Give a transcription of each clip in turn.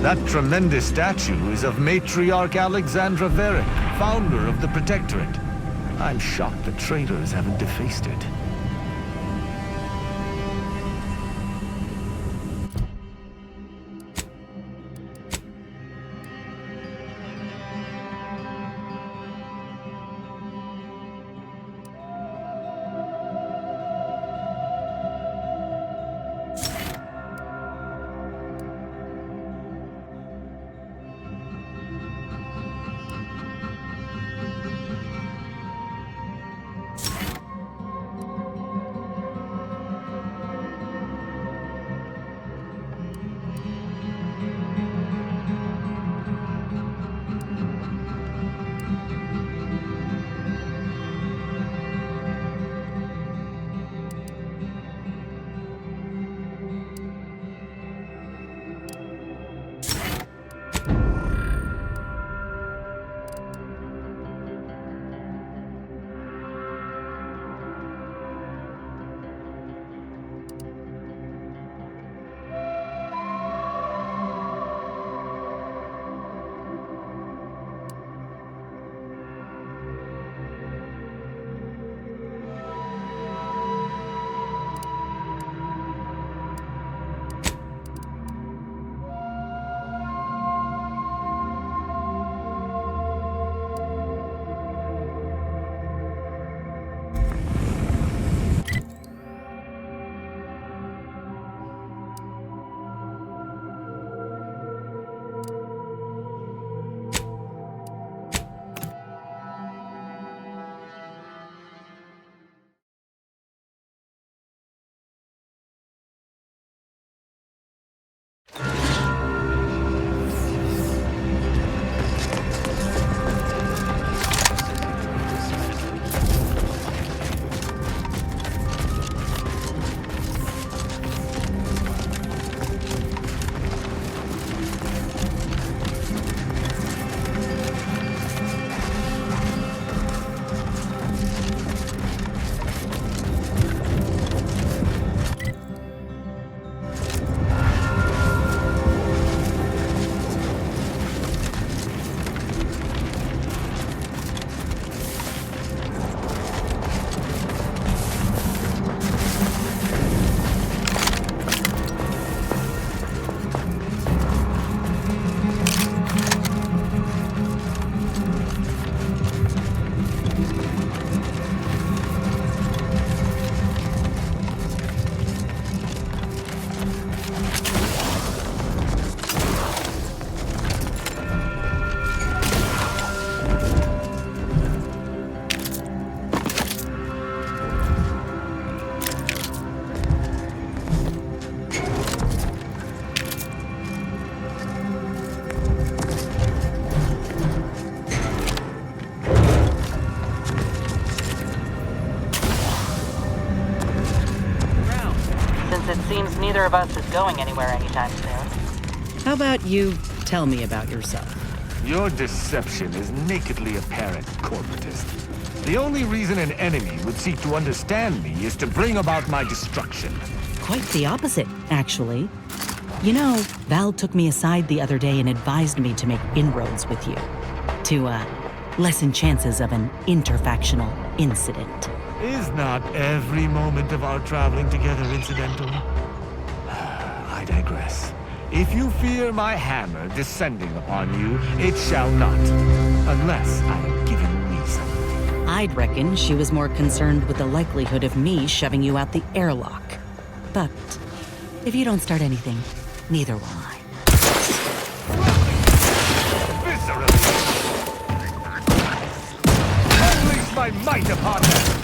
That tremendous statue is of Matriarch Alexandra Veric, founder of the Protectorate. I'm shocked the traitors haven't defaced it. Seems neither of us is going anywhere anytime soon. How about you tell me about yourself? Your deception is nakedly apparent, corporatist. The only reason an enemy would seek to understand me is to bring about my destruction. Quite the opposite, actually. You know, Val took me aside the other day and advised me to make inroads with you. To, lessen chances of an interfactional incident. Is not every moment of our traveling together incidental? I digress. If you fear my hammer descending upon you, it shall not. Unless I am given reason. I'd reckon she was more concerned with the likelihood of me shoving you out the airlock. But if you don't start anything, neither will I. Viscerally! Unleash my might upon them!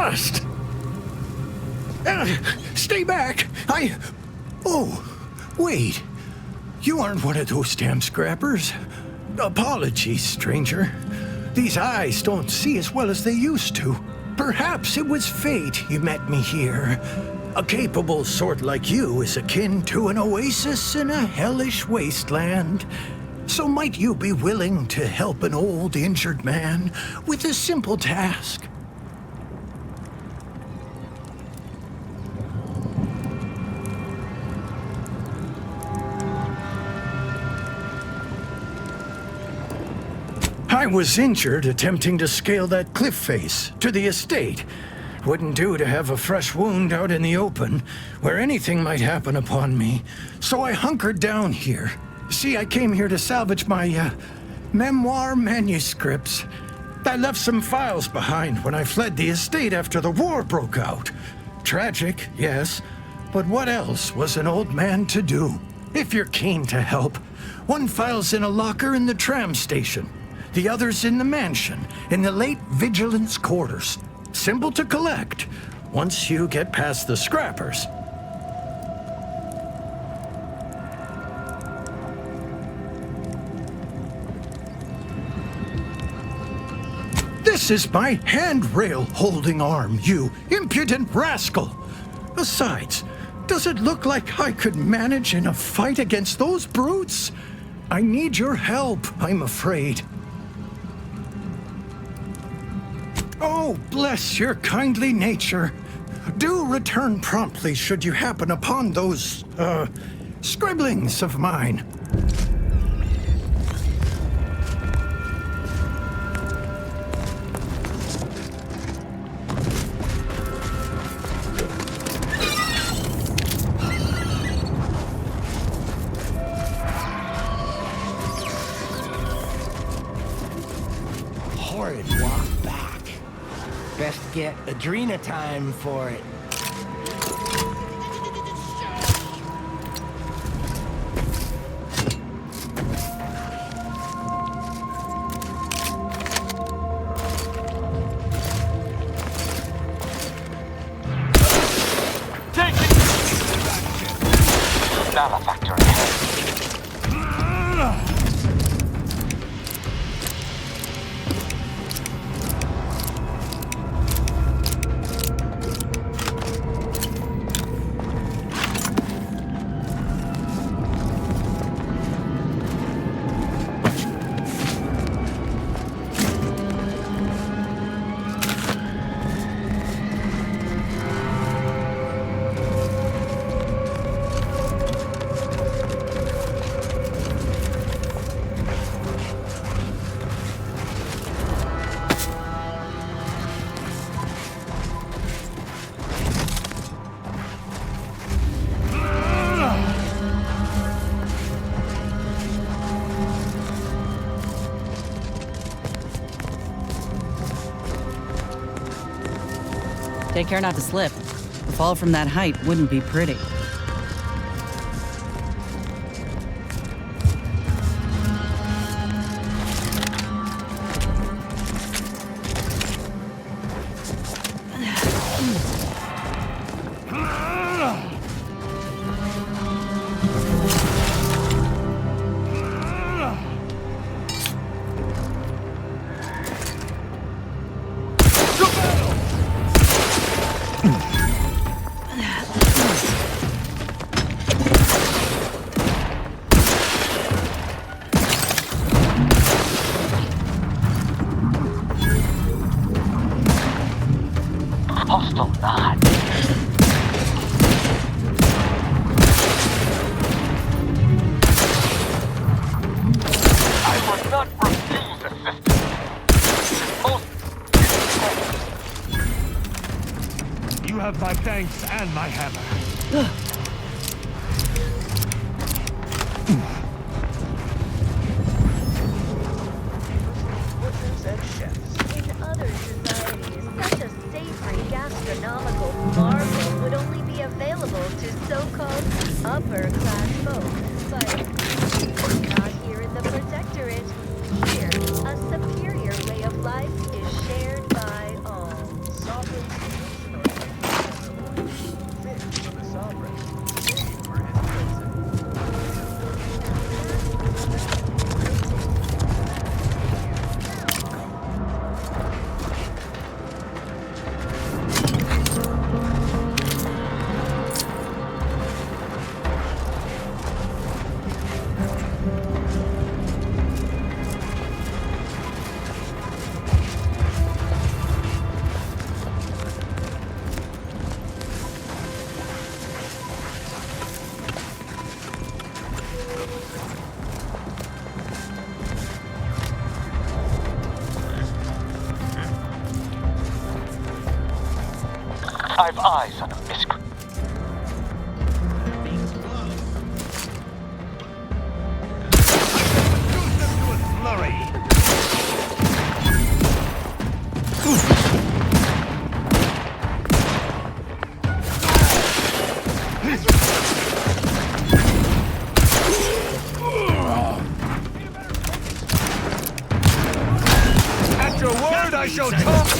dust! Stay back! Oh, wait. You aren't one of those damn scrappers. Apologies, stranger. These eyes don't see as well as they used to. Perhaps it was fate you met me here. A capable sort like you is akin to an oasis in a hellish wasteland. So might you be willing to help an old, injured man with a simple task? I was injured attempting to scale that cliff face to the estate. Wouldn't do to have a fresh wound out in the open, where anything might happen upon me. So I hunkered down here. See, I came here to salvage my, memoir manuscripts. I left some files behind when I fled the estate after the war broke out. Tragic, yes, but what else was an old man to do? If you're keen to help, one file's in a locker in the tram station. The other's in the mansion, in the late vigilance quarters. Simple to collect, once you get past the scrappers. This is my handrail holding arm, you impudent rascal! Besides, Does it look like I could manage in a fight against those brutes? I need your help, I'm afraid. Oh, bless your kindly nature. Do return promptly should you happen upon those, scribblings of mine. Horrid walk back. Best get Adrena time for it. Take it! Malefactor ahead. Take care not to slip. The fall from that height wouldn't be pretty. Hostile nod. I would not refuse assistance. Most You have my thanks and my hammer. In other societies, such a savory gastronomical marvel would only be available to so-called upper-class folk. But not here in the Protectorate. Here, a superior way of life is shared by all. I've eyes on a miscreant. At your word, I shall talk.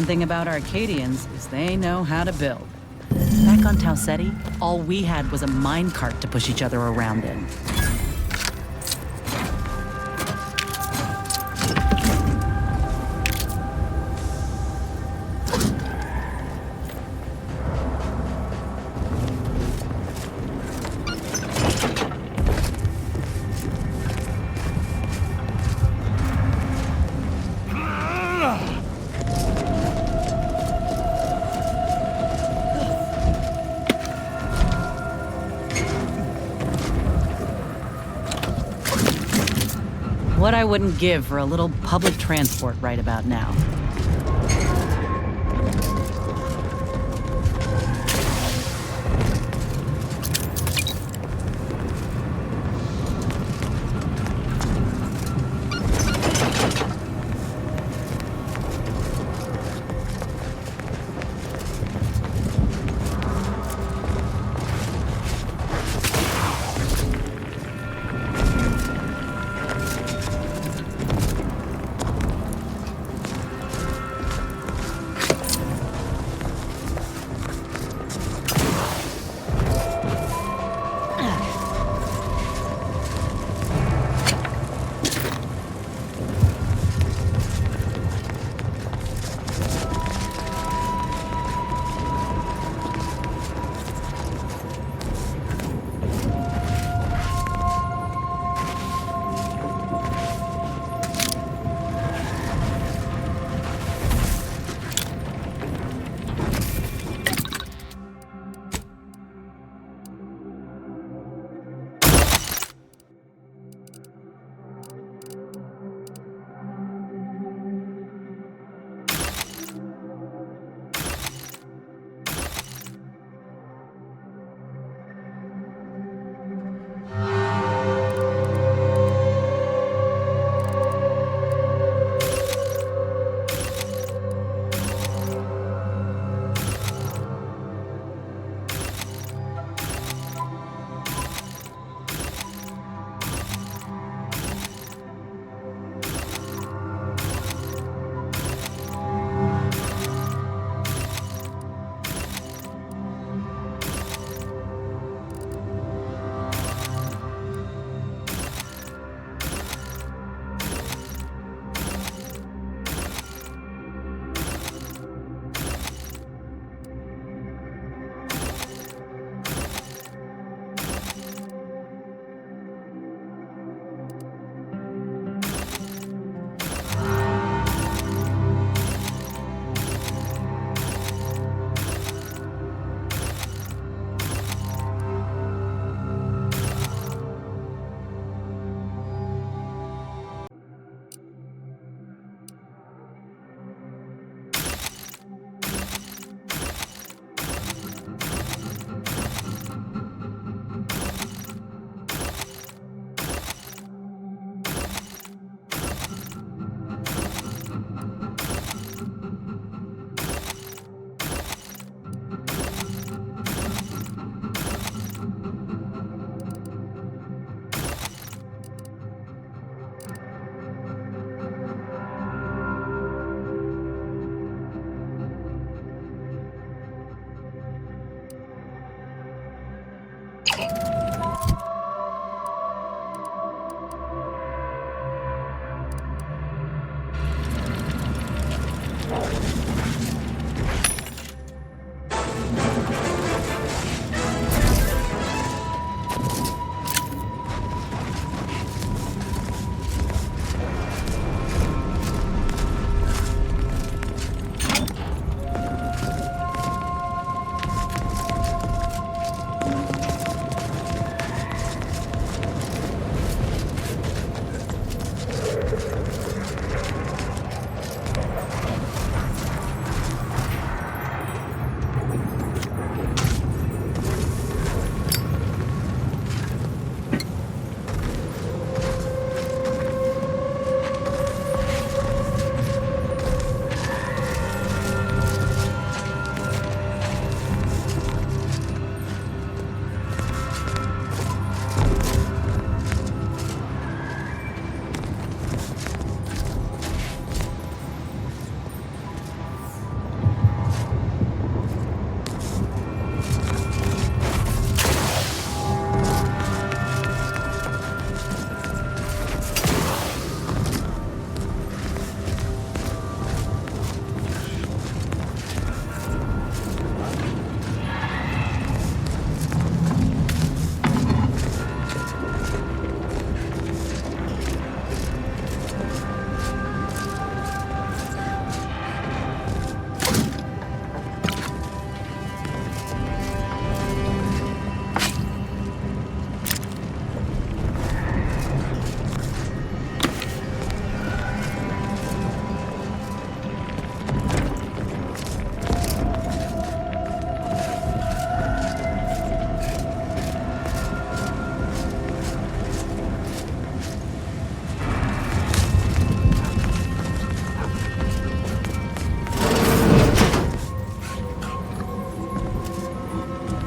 One thing about Arcadians is they know how to build. Back on Tau Ceti, all we had was a minecart to push each other around in. What I wouldn't give for a little public transport right about now.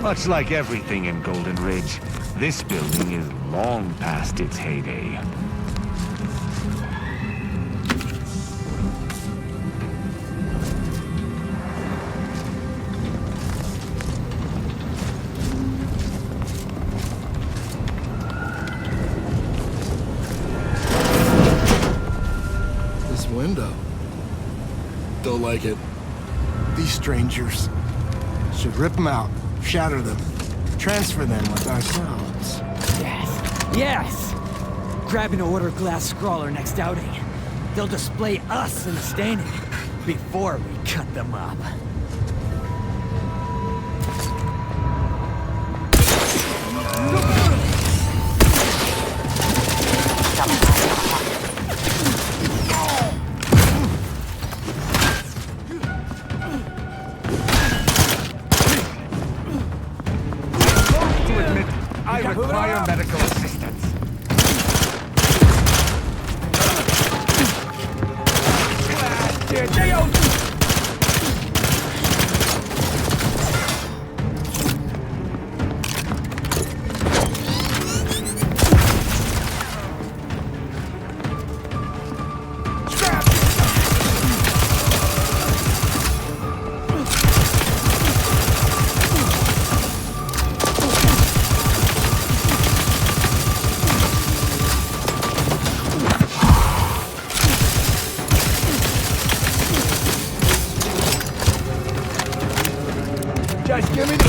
Much like everything in Golden Ridge, this building is long past its heyday. This window. Don't like it. These strangers. Should rip them out, shatter them, transfer them with ourselves. Yes, yes! Grab an order glass scrawler next outing. They'll display us in the staining before we cut them up. I require medical assistance. Just give me the...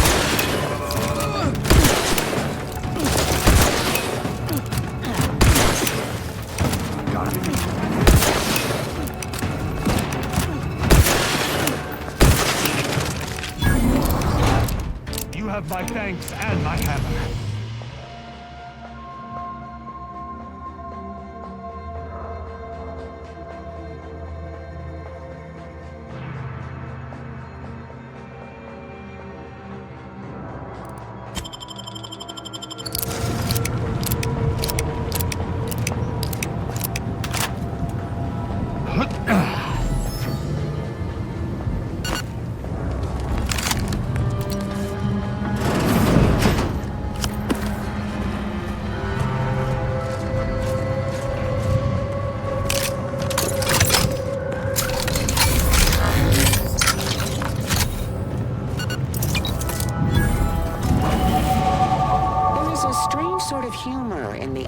You have my thanks and my hammer.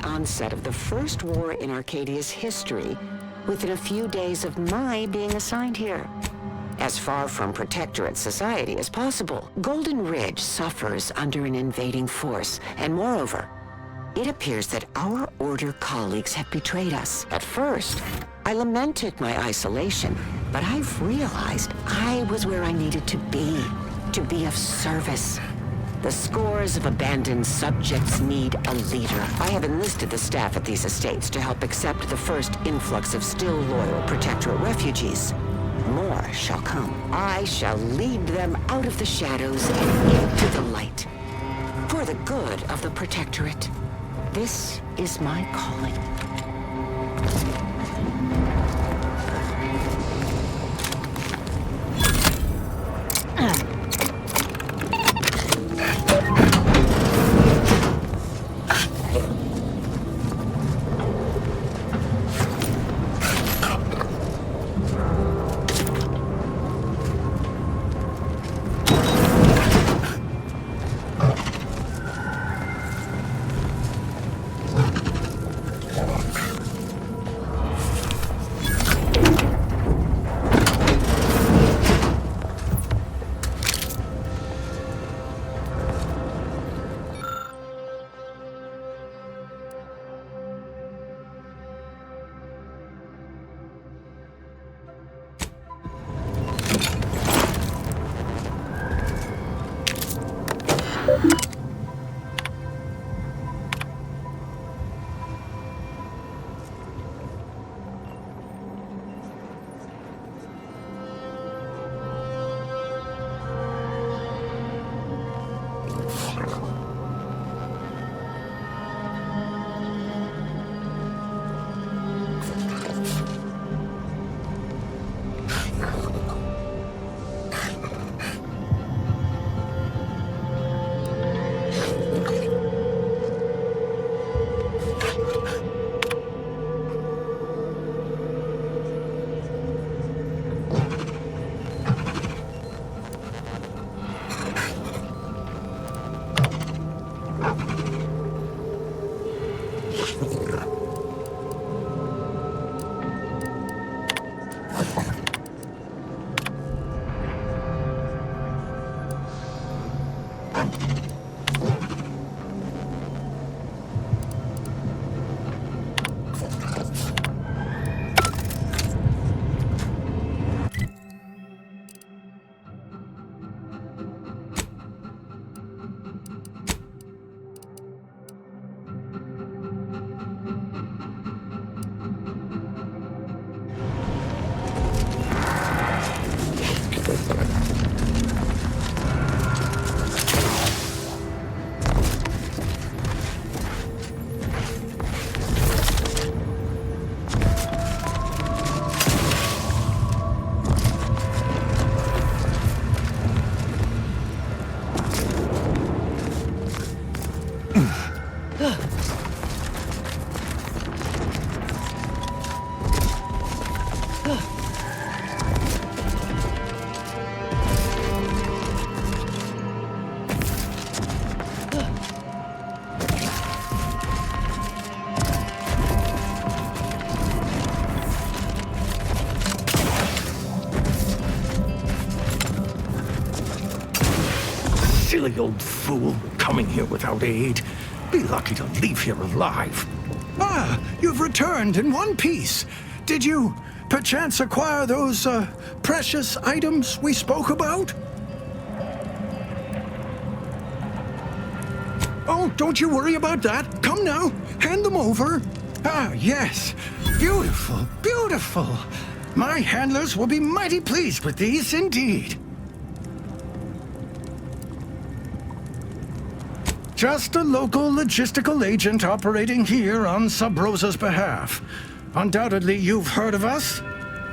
Onset of the first war in Arcadia's history, within a few days of my being assigned here. As far from Protectorate society as possible, Golden Ridge suffers under an invading force, and moreover, it appears that our Order colleagues have betrayed us. At first, I lamented my isolation, but I've realized I was where I needed to be of service. The scores of abandoned subjects need a leader. I have enlisted the staff at these estates to help accept the first influx of still loyal Protectorate refugees. More shall come. I shall lead them out of the shadows and into the light. For the good of the Protectorate. This is my calling. Silly old fool, coming here without aid. Be lucky to leave here alive. Ah, you've returned in one piece. Did you, perchance, acquire those, precious items we spoke about? Oh, don't you worry about that. Come now, hand them over. Ah, yes. Beautiful, beautiful. My handlers will be mighty pleased with these indeed. Just a local logistical agent operating here on Sub Rosa's behalf. Undoubtedly, you've heard of us.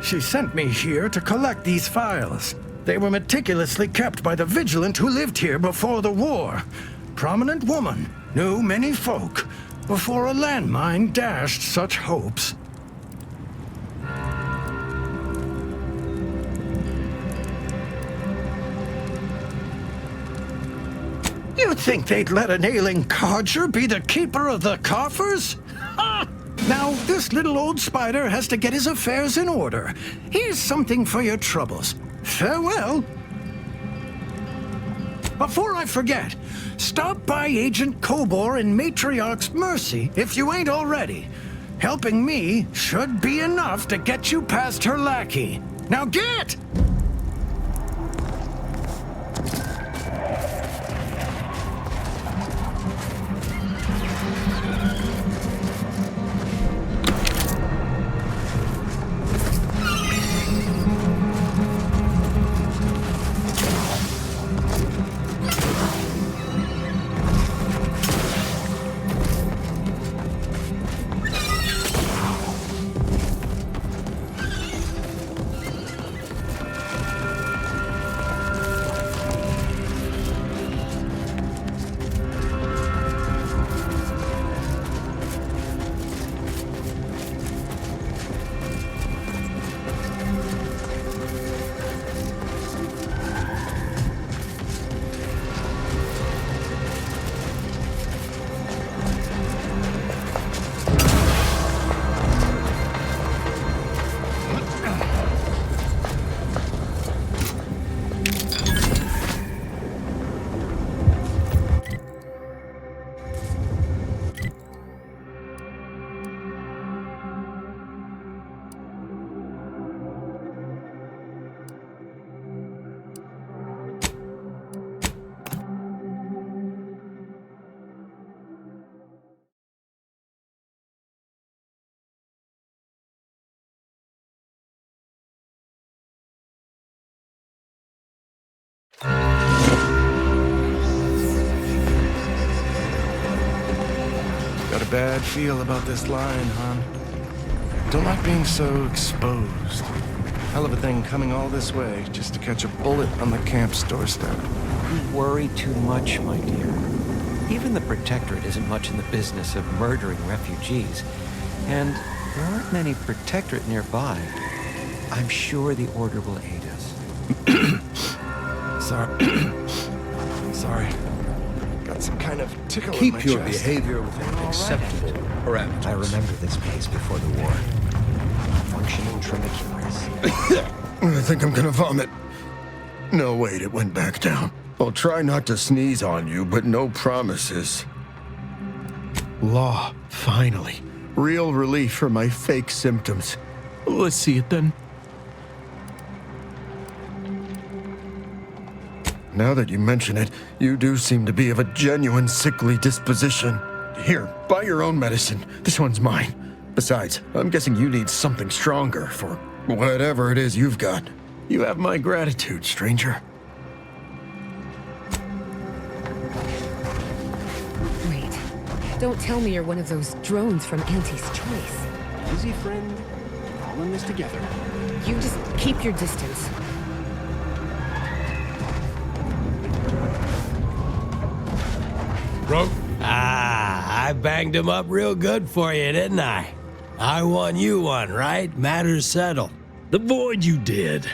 She sent me here to collect these files. They were meticulously kept by the vigilant who lived here before the war. Prominent woman, knew many folk, before a landmine dashed such hopes. You think they'd let an ailing codger be the keeper of the coffers? Ha! Now, this little old spider has to get his affairs in order. Here's something for your troubles. Farewell. Before I forget, stop by Agent Kobor in Matriarch's Mercy if you ain't already. Helping me should be enough to get you past her lackey. Now get! Got a bad feel about this line, hon. Don't like being so exposed. Hell of a thing coming all this way just to catch a bullet on the camp's doorstep. You worry too much, my dear. Even the Protectorate isn't much in the business of murdering refugees. And there aren't many Protectorate nearby. I'm sure the Order will aid us. Sorry. Got some kind of tickle in my Keep your chest. behavior within acceptable parameters. I remember this place before the war. Functioning tramaculars. I think I'm gonna vomit. No, wait, it went back down. I'll try not to sneeze on you, but no promises. Law, finally. Real relief for my fake symptoms. Let's see it then. Now that you mention it, you do seem to be of a genuine sickly disposition. Here, buy your own medicine. This one's mine. Besides, I'm guessing you need something stronger for whatever it is you've got. You have my gratitude, stranger. Wait. Don't tell me you're one of those drones from Auntie's Choice. Easy, friend. We're all in this together. You just keep your distance. Bro. I banged him up real good for you, didn't I? I won you one, right? Matters settled. The void you did.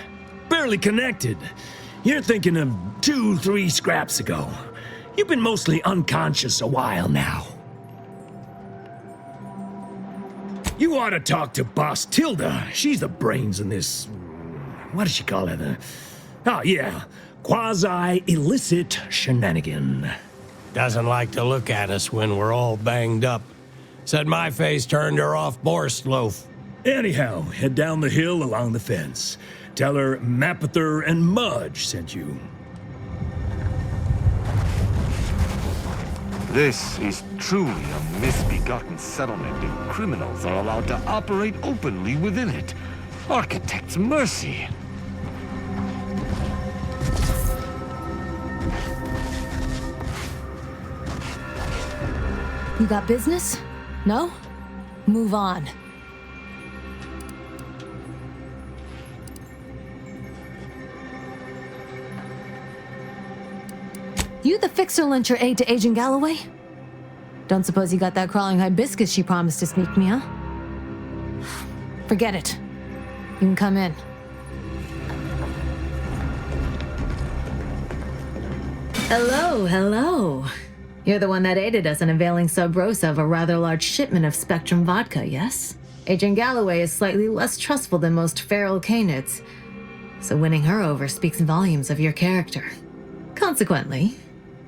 Barely connected. You're thinking of 2-3 scraps ago. You've been mostly unconscious a while now. You ought to talk to Boss Tilda. She's the brains in this... What does she call it? Oh, yeah. Quasi-illicit shenanigan. Doesn't like to look at us when we're all banged up. Said my face turned her off Borscht loaf. Anyhow, head down the hill along the fence. Tell her Mapother and Mudge sent you. This is truly a misbegotten settlement, and criminals are allowed to operate openly within it. Architect's mercy. You got business? No? Move on. You the fixer-lyncher aide to Agent Galloway? Don't suppose you got that crawling hibiscus she promised to sneak me, huh? Forget it. You can come in. Hello, hello. You're the one that aided us in availing Sub Rosa of a rather large shipment of Spectrum vodka, yes? Agent Galloway is slightly less trustful than most feral canids, so winning her over speaks volumes of your character. Consequently,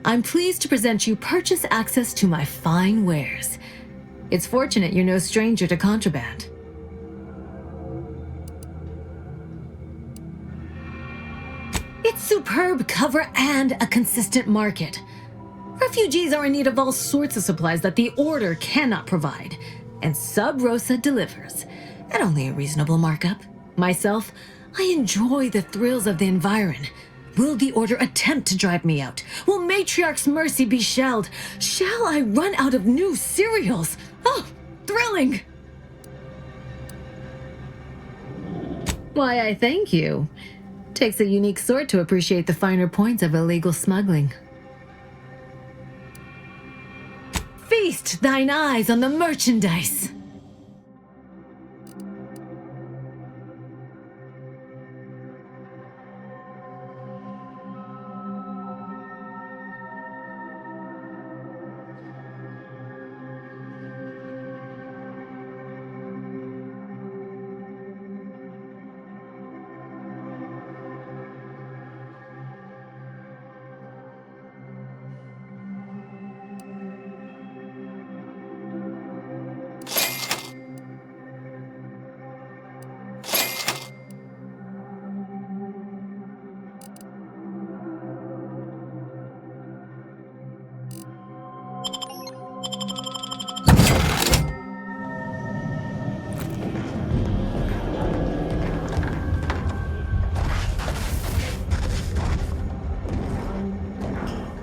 I'm pleased to present you purchase access to my fine wares. It's fortunate you're no stranger to contraband. It's superb cover and a consistent market. Refugees are in need of all sorts of supplies that the Order cannot provide, and Sub Rosa delivers, at only a reasonable markup. Myself, I enjoy the thrills of the environ. Will the Order attempt to drive me out? Will Matriarch's mercy be shelled? Shall I run out of new cereals? Oh, thrilling! Why, I thank you. Takes a unique sort to appreciate the finer points of illegal smuggling. Feast thine eyes on the merchandise!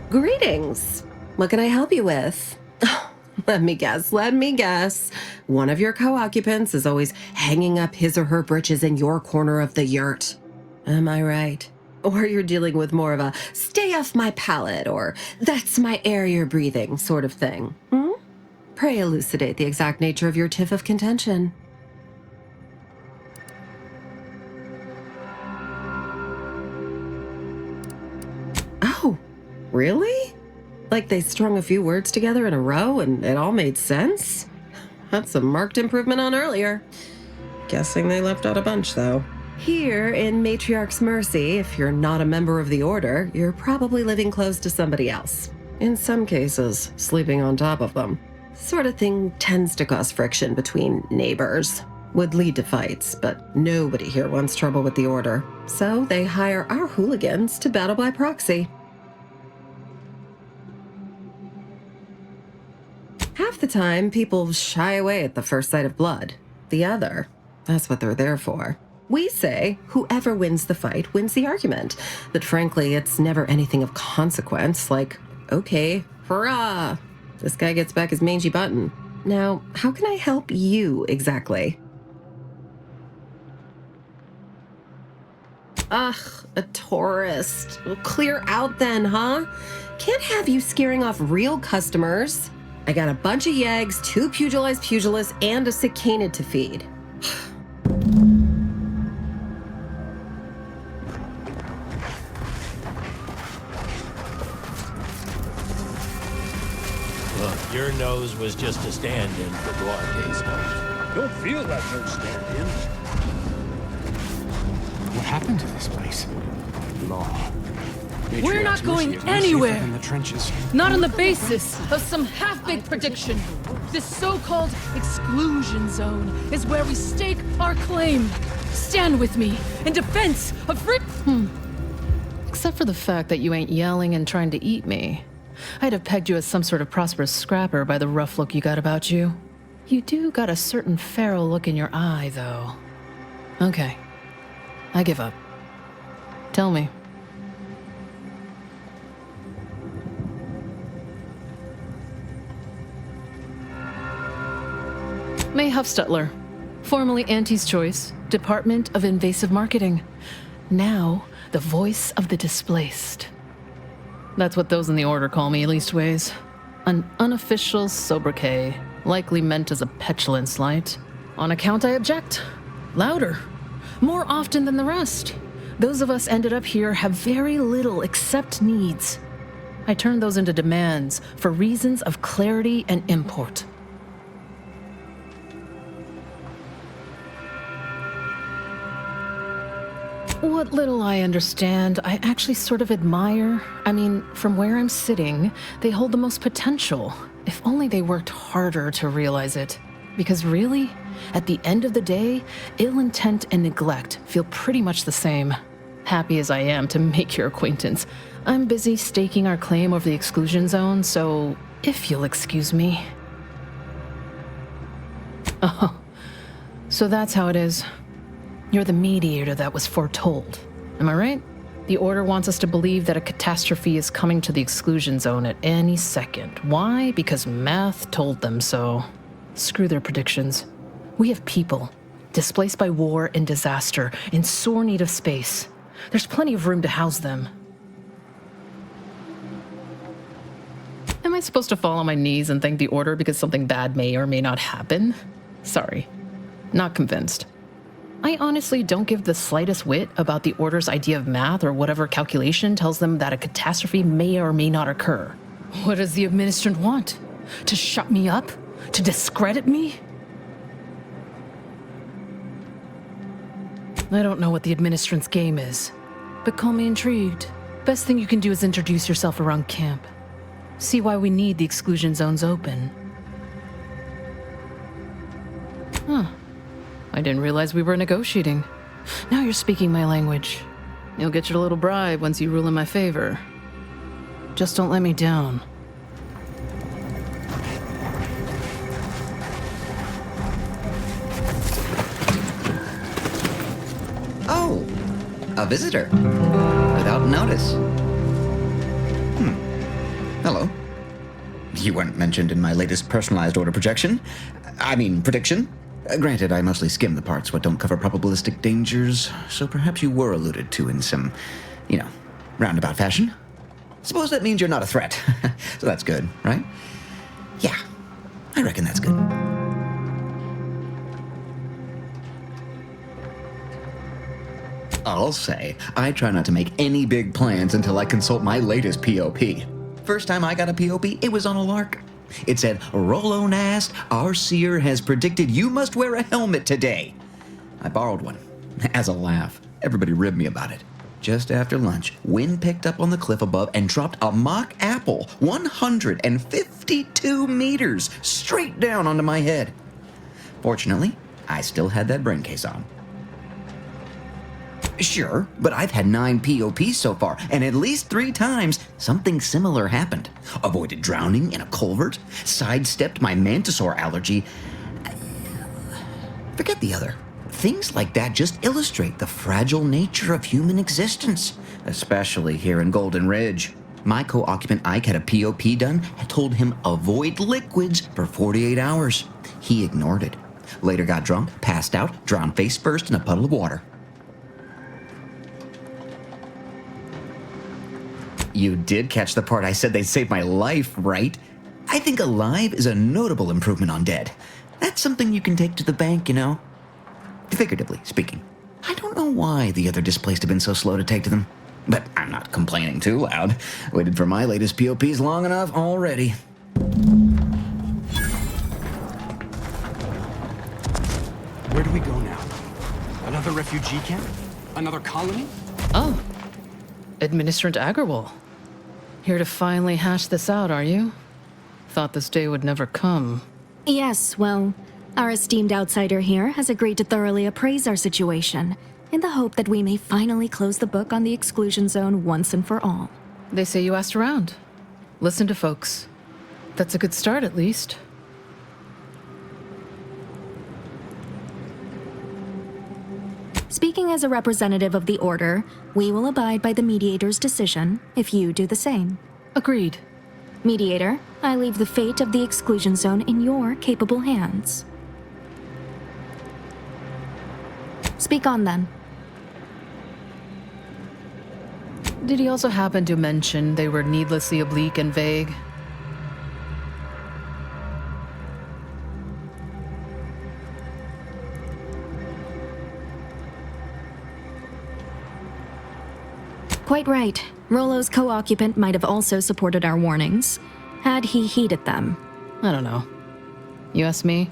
Greetings. What can I help you with? Let me guess. One of your co-occupants is always hanging up his or her britches in your corner of the yurt. Am I right? Or you're dealing with more of a stay off my palate or that's my air you're breathing sort of thing. Pray elucidate the exact nature of your tiff of contention. Oh, really? Like they strung a few words together in a row and it all made sense? That's a marked improvement on earlier. Guessing they left out a bunch, though. Here in Matriarch's Mercy, if you're not a member of the Order, you're probably living close to somebody else. In some cases, sleeping on top of them. Sort of thing tends to cause friction between neighbors. Would lead to fights, but nobody here wants trouble with the Order. So they hire our hooligans to battle by proxy. Half the time, people shy away at the first sight of blood. The other, that's what they're there for. We say whoever wins the fight wins the argument. But frankly, it's never anything of consequence, like, okay, hurrah! This guy gets back his mangy button. Now, how can I help you exactly? Ugh, a tourist. Well, clear out then, huh? Can't have you scaring off real customers. I got a bunch of yeggs, 2 pugilized pugilists, and a cicanid to feed. Look, your nose was just a stand-in for Duarte's nose. Don't feel that no stand-in. What happened to this place? Law. We're not going anywhere. In the trenches. Not on the basis of some half-baked prediction. This so-called exclusion zone is where we stake our claim. Stand with me in defense of free. Except for the fact that you ain't yelling and trying to eat me. I'd have pegged you as some sort of prosperous scrapper by the rough look you got about you. You do got a certain feral look in your eye, though. Okay. I give up. Tell me. May Huffstutler, formerly Auntie's Choice, Department of Invasive Marketing. Now, the voice of the displaced. That's what those in the Order call me, leastways. An unofficial sobriquet, likely meant as a petulant slight. On account I object. Louder. More often than the rest. Those of us ended up here have very little except needs. I turn those into demands for reasons of clarity and import. What little I understand, I actually sort of admire. I mean, from where I'm sitting, they hold the most potential. If only they worked harder to realize it. Because really, at the end of the day, ill intent and neglect feel pretty much the same. Happy as I am to make your acquaintance, I'm busy staking our claim over the exclusion zone, so if you'll excuse me. Oh, so that's how it is. You're the mediator that was foretold. Am I right? The Order wants us to believe that a catastrophe is coming to the exclusion zone at any second. Why? Because math told them so. Screw their predictions. We have people, displaced by war and disaster, in sore need of space. There's plenty of room to house them. Am I supposed to fall on my knees and thank the Order because something bad may or may not happen? Sorry. Not convinced. I honestly don't give the slightest whit about the Order's idea of math or whatever calculation tells them that a catastrophe may or may not occur. What does the Administrant want? To shut me up? To discredit me? I don't know what the Administrant's game is, but call me intrigued. Best thing you can do is introduce yourself around camp. See why we need the exclusion zones open. Huh. I didn't realize we were negotiating. Now you're speaking my language. You'll get your little bribe once you rule in my favor. Just don't let me down. Oh, a visitor. Without notice. Hello. You weren't mentioned in my latest personalized order projection. I mean, prediction. Granted, I mostly skim the parts what don't cover probabilistic dangers, so perhaps you were alluded to in some, roundabout fashion. Suppose that means you're not a threat. So that's good, right? Yeah, I reckon that's good. I'll say, I try not to make any big plans until I consult my latest POP. First time I got a POP, it was on a lark. It said, Rollo-Nast, our seer has predicted you must wear a helmet today. I borrowed one, As a laugh, everybody ribbed me about it. Just after lunch, wind picked up on the cliff above and dropped a mock apple 152 meters straight down onto my head. Fortunately, I still had that brain case on. Sure, but I've had 9 POPs so far, and at least 3 times something similar happened. Avoided drowning in a culvert, sidestepped my mantisaur allergy. Forget the other. Things like that just illustrate the fragile nature of human existence, especially here in Golden Ridge. My co-occupant Ike had a POP done and told him avoid liquids for 48 hours. He ignored it. Later got drunk, passed out, drowned face first in a puddle of water. You did catch the part I said they'd save my life, right? I think alive is a notable improvement on dead. That's something you can take to the bank, you know? Figuratively speaking. I don't know why the other displaced have been so slow to take to them. But I'm not complaining too loud. Waited for my latest POPs long enough already. Where do we go now? Another refugee camp? Another colony? Oh. Administrant Agarwal. Here to finally hash this out, are you? Thought this day would never come. Yes, well, our esteemed outsider here has agreed to thoroughly appraise our situation, in the hope that we may finally close the book on the exclusion zone once and for all. They say you asked around. Listen to folks. That's a good start, at least. Speaking as a representative of the Order, we will abide by the Mediator's decision if you do the same. Agreed. Mediator, I leave the fate of the exclusion zone in your capable hands. Speak on, then. Did he also happen to mention they were needlessly oblique and vague? Quite right. Rollo's co-occupant might have also supported our warnings, had he heeded them. I don't know. You ask me,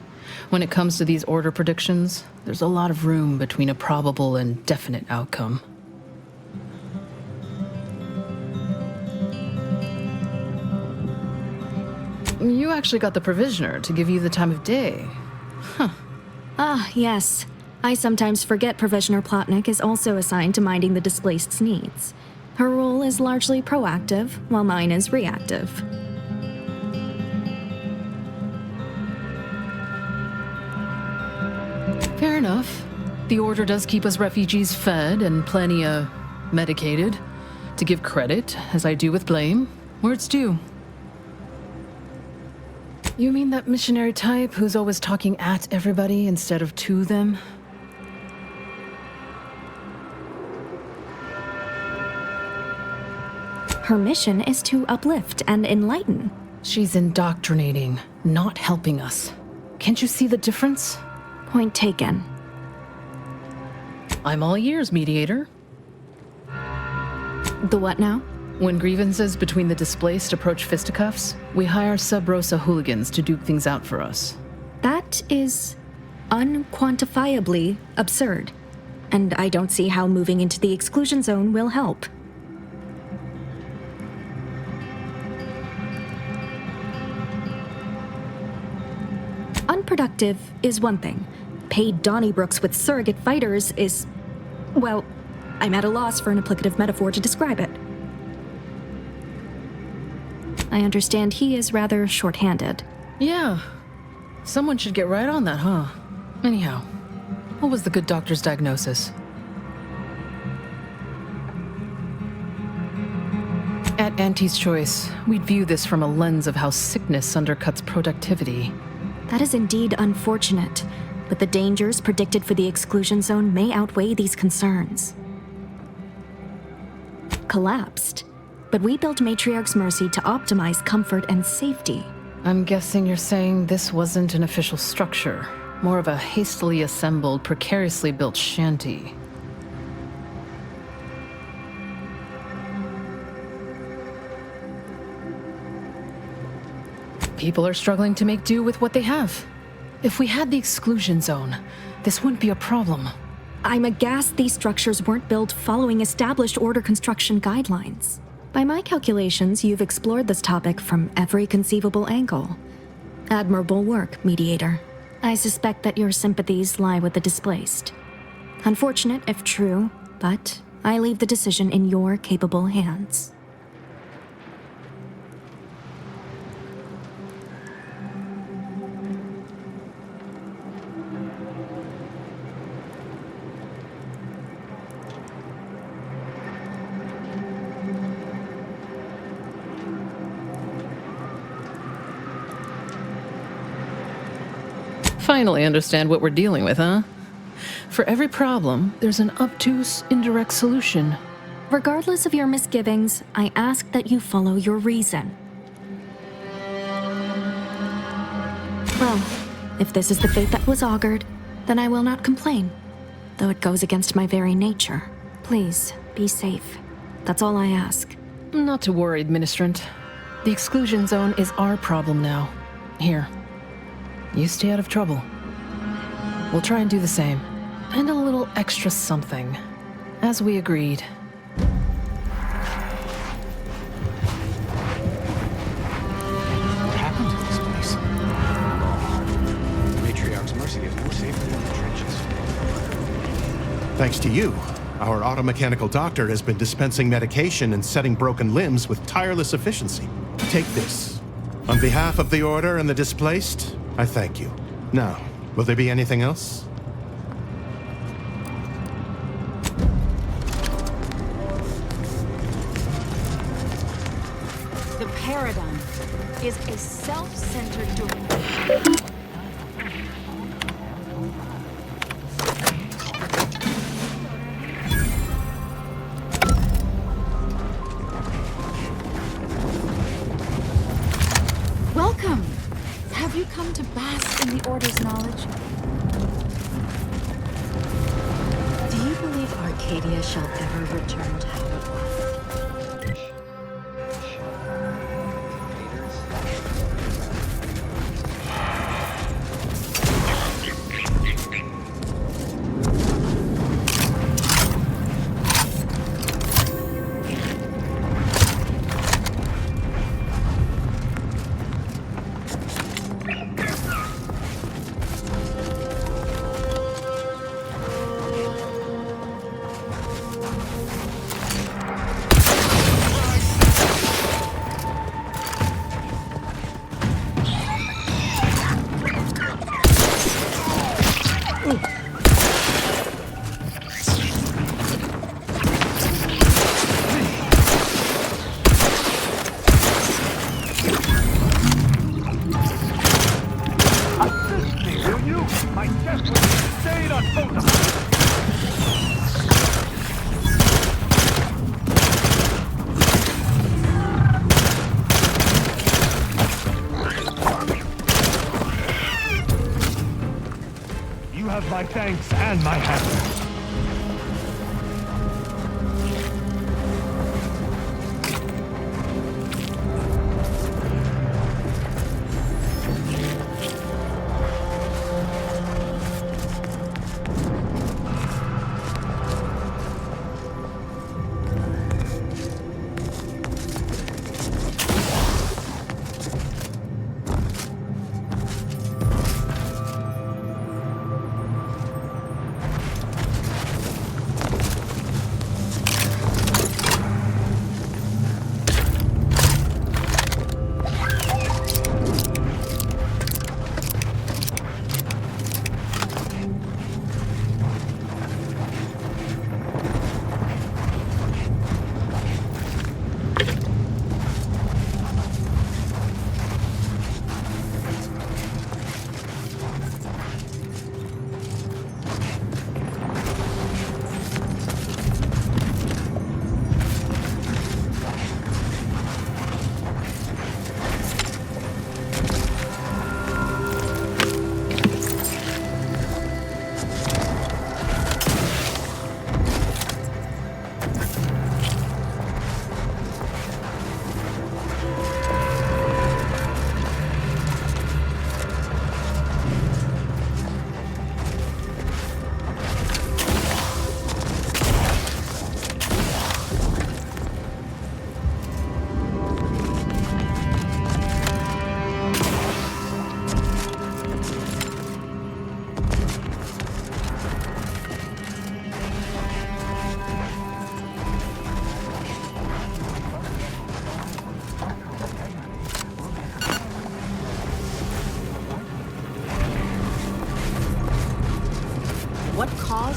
when it comes to these Order predictions, there's a lot of room between a probable and definite outcome. You actually got the Provisioner to give you the time of day. Huh. Ah, yes. I sometimes forget Provisioner Plotnik is also assigned to minding the displaced's needs. Her role is largely proactive, while mine is reactive. Fair enough. The Order does keep us refugees fed and plenty, medicated. To give credit, as I do with blame, where it's due. You mean that missionary type who's always talking at everybody instead of to them? Her mission is to uplift and enlighten. She's indoctrinating, not helping us. Can't you see the difference? Point taken. I'm all ears, Mediator. The what now? When grievances between the displaced approach fisticuffs, we hire Sub Rosa hooligans to duke things out for us. That is unquantifiably absurd. And I don't see how moving into the exclusion zone will help. Unproductive is one thing. Paid Donnybrooks with surrogate fighters is... well, I'm at a loss for an applicative metaphor to describe it. I understand he is rather short-handed. Yeah. Someone should get right on that, huh? Anyhow, what was the good doctor's diagnosis? At Auntie's Choice, we'd view this from a lens of how sickness undercuts productivity. That is indeed unfortunate, but the dangers predicted for the exclusion zone may outweigh these concerns. Collapsed, but we built Matriarch's Mercy to optimize comfort and safety. I'm guessing you're saying this wasn't an official structure, more of a hastily assembled, precariously built shanty. People are struggling to make do with what they have. If we had the exclusion zone, this wouldn't be a problem. I'm aghast these structures weren't built following established order construction guidelines. By my calculations, you've explored this topic from every conceivable angle. Admirable work, Mediator. I suspect that your sympathies lie with the displaced. Unfortunate if true, but I leave the decision in your capable hands. Finally understand what we're dealing with, huh? For every problem, there's an obtuse, indirect solution. Regardless of your misgivings, I ask that you follow your reason. Well, if this is the fate that was augured, then I will not complain, though it goes against my very nature. Please, be safe. That's all I ask. Not to worry, Administrant. The exclusion zone is our problem now. Here. You stay out of trouble. We'll try and do the same. And a little extra something. As we agreed. What happened to this place? Matriarch's Mercy is more safe than the trenches. Thanks to you, our automechanical doctor has been dispensing medication and setting broken limbs with tireless efficiency. Take this. On behalf of the Order and the displaced, I thank you. Now, will there be anything else? The paradigm is a self-centered direction. Welcome! Have you come to bask in the Order's knowledge? Do you believe Arcadia shall ever return to how it was? My thanks and my hammer.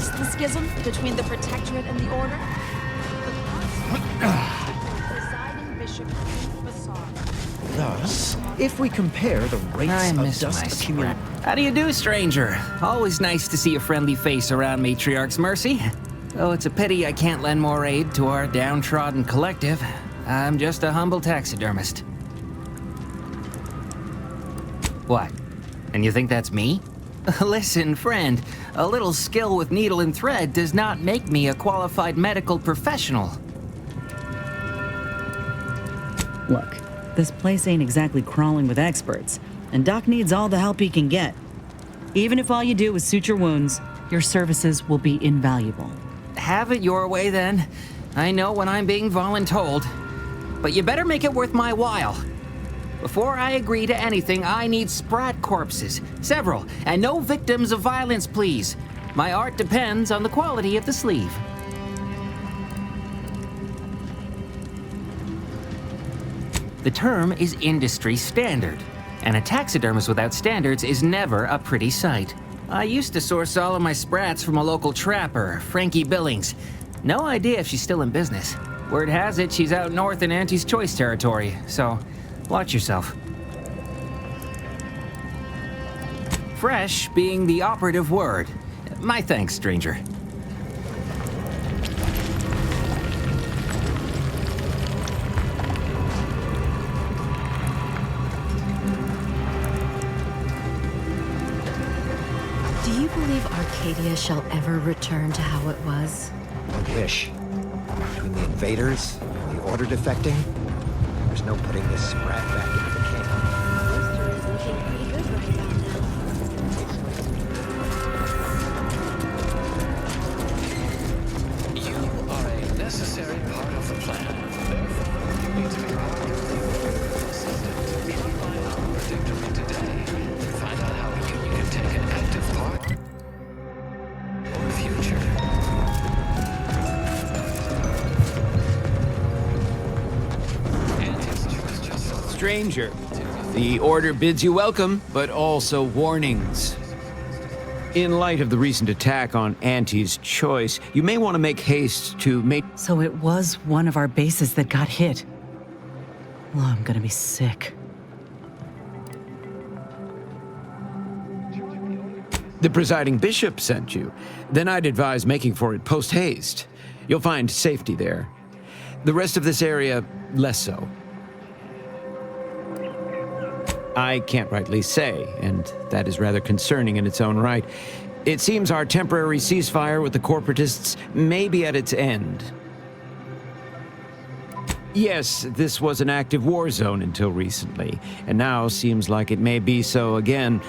ease the schism between the Protectorate and the Order? Presiding Bishop Facade. Thus, if we compare the rates of dust accumulation... How do you do, stranger? Always nice to see a friendly face around Matriarch's Mercy. Oh, it's a pity I can't lend more aid to our downtrodden collective. I'm just a humble taxidermist. What? And you think that's me? Listen, friend, a little skill with needle and thread does not make me a qualified medical professional. Look, this place ain't exactly crawling with experts, and Doc needs all the help he can get. Even if all you do is suture wounds, your services will be invaluable. Have it your way, then. I know when I'm being voluntold. But you better make it worth my while. Before I agree to anything, I need sprat corpses. Several. And no victims of violence, please. My art depends on the quality of the sleeve. The term is industry standard. And a taxidermist without standards is never a pretty sight. I used to source all of my sprats from a local trapper, Frankie Billings. No idea if she's still in business. Word has it she's out north in Auntie's Choice territory, so watch yourself. Fresh being the operative word. My thanks, stranger. Do you believe Arcadia shall ever return to how it was? I wish. Between the invaders and the Order defecting, there's no putting this sprat back into the camp. You are a necessary part of the plan. Therefore, you need to be part of the assistant. Try our predicament today to find out how you can take an active part or future. Stranger, the Order bids you welcome, but also warnings. In light of the recent attack on Auntie's Choice, you may want to make haste to So it was one of our bases that got hit. Well, I'm gonna be sick. The presiding bishop sent you. Then I'd advise making for it post-haste. You'll find safety there. The rest of this area, less so. I can't rightly say, and that is rather concerning in its own right. It seems our temporary ceasefire with the corporatists may be at its end. Yes, this was an active war zone until recently, and now seems like it may be so again.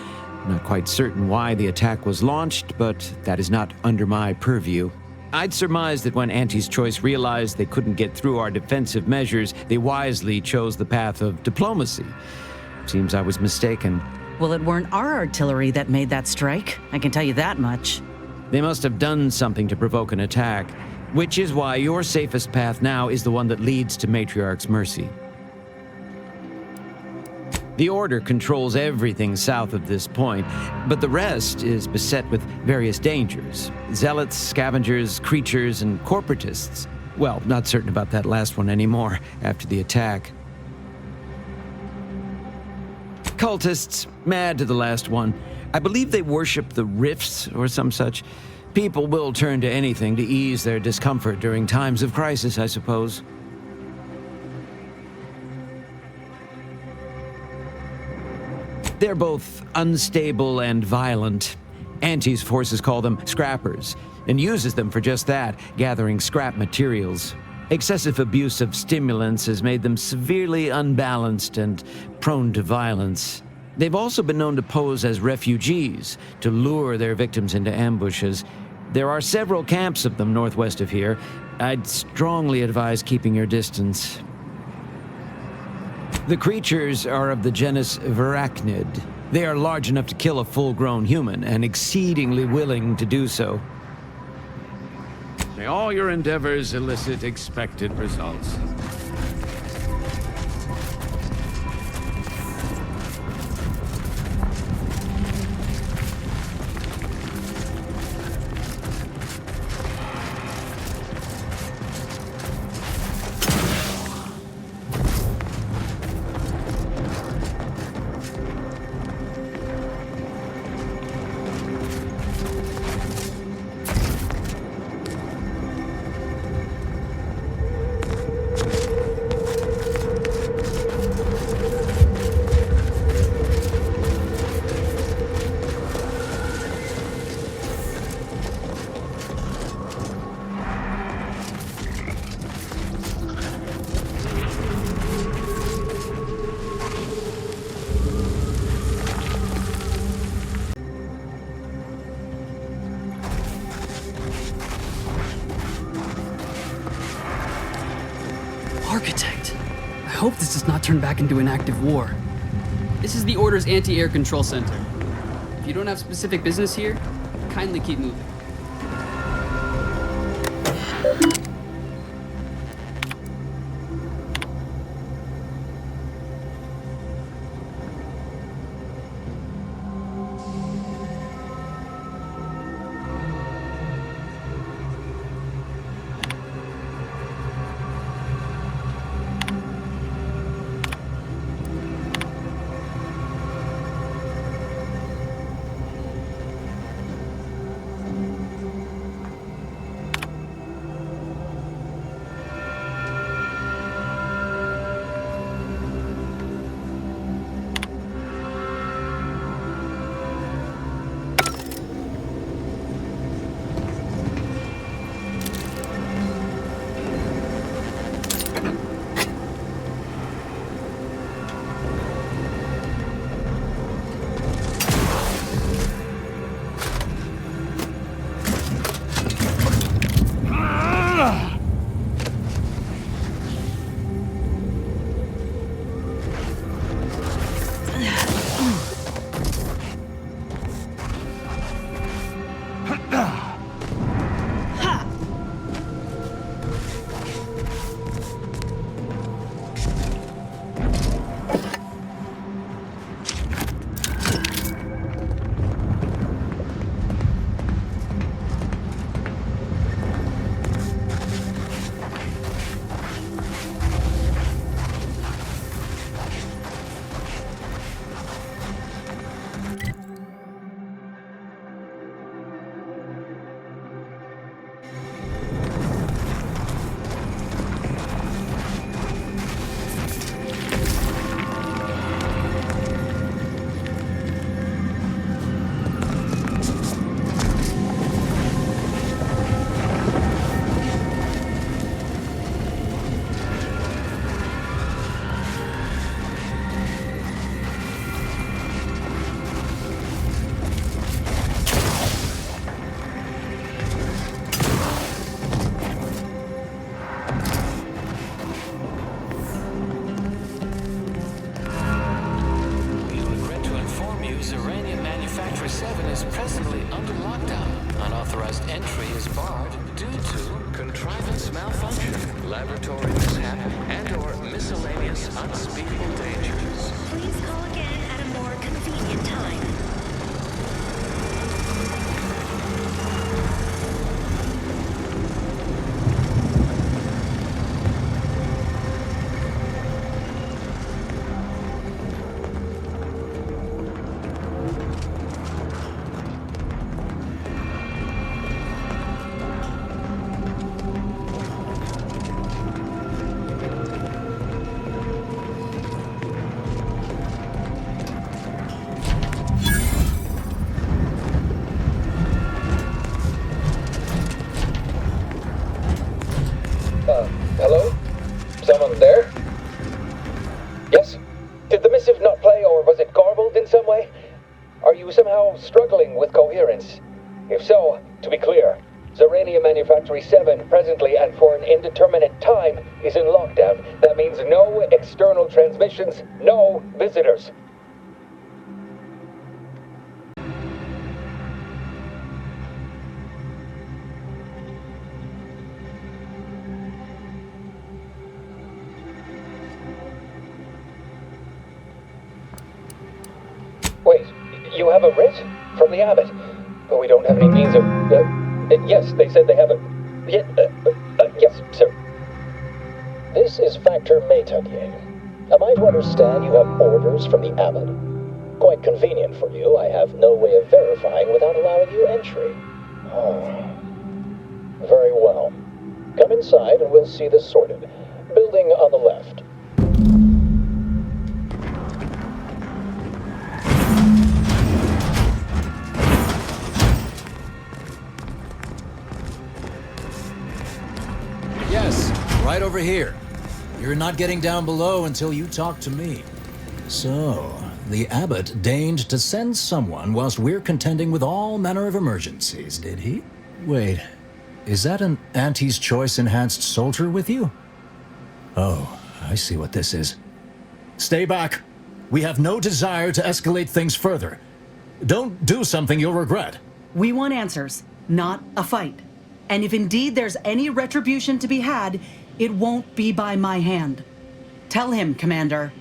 Not quite certain why the attack was launched, but that is not under my purview. I'd surmise that when Auntie's Choice realized they couldn't get through our defensive measures, they wisely chose the path of diplomacy. Seems I was mistaken. Well, it weren't our artillery that made that strike. I can tell you that much. They must have done something to provoke an attack, which is why your safest path now is the one that leads to Matriarch's Mercy. The Order controls everything south of this point, but the rest is beset with various dangers. Zealots, scavengers, creatures, and corporatists. Well, not certain about that last one anymore after the attack. Cultists, mad to the last one. I believe they worship the rifts or some such. People will turn to anything to ease their discomfort during times of crisis, I suppose. They're both unstable and violent. Auntie's forces call them scrappers, and uses them for just that, gathering scrap materials. Excessive abuse of stimulants has made them severely unbalanced and prone to violence. They've also been known to pose as refugees, to lure their victims into ambushes. There are several camps of them northwest of here. I'd strongly advise keeping your distance. The creatures are of the genus Verachnid. They are large enough to kill a full-grown human, and exceedingly willing to do so. May all your endeavors elicit expected results. hope this does not turn back into an active war. This is the Order's anti-air control center. If you don't have specific business here, kindly keep moving. Hello? Someone there? Yes? Did the missive not play, or was it garbled in some way? Are you somehow struggling with coherence? If so, to be clear, Zerania Manufactory 7 presently and for an indeterminate time is in lockdown. That means no external transmissions, no visitors. Wait, you have a writ? From the abbot? But we don't have any means of... yes, they said they have a... yes, sir. This is Factor Métayer. Am I to understand you have orders from the abbot? Quite convenient for you. I have no way of verifying without allowing you entry. Oh. Very well. Come inside and we'll see this sorted. Building on the left. Yes, right over here. You're not getting down below until you talk to me. So, the abbot deigned to send someone whilst we're contending with all manner of emergencies, did he? Wait, is that an Auntie's Choice enhanced soldier with you? Oh, I see what this is. Stay back. We have no desire to escalate things further. Don't do something you'll regret. We want answers, not a fight. And if indeed there's any retribution to be had, it won't be by my hand. Tell him, Commander.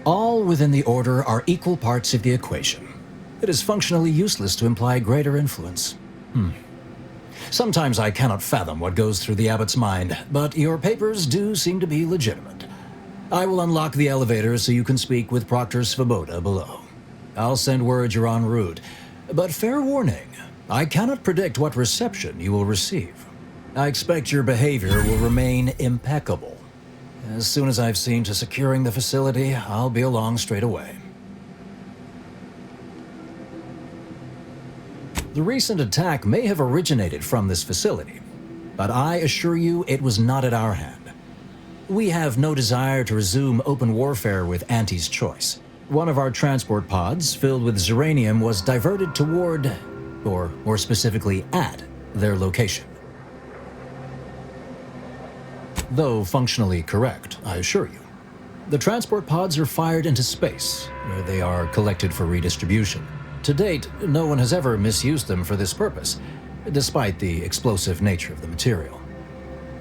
All within the Order are equal parts of the equation. It is functionally useless to imply greater influence. Sometimes I cannot fathom what goes through the Abbot's mind, but your papers do seem to be legitimate. I will unlock the elevator so you can speak with Proctor Svoboda below. I'll send word you're en route, but fair warning, I cannot predict what reception you will receive. I expect your behavior will remain impeccable. As soon as I've seen to securing the facility, I'll be along straight away. The recent attack may have originated from this facility, but I assure you it was not at our hand. We have no desire to resume open warfare with Auntie's choice. One of our transport pods, filled with Zeranium, was diverted toward, or more specifically at, their location. Though functionally correct, I assure you. The transport pods are fired into space, where they are collected for redistribution. To date, no one has ever misused them for this purpose, despite the explosive nature of the material.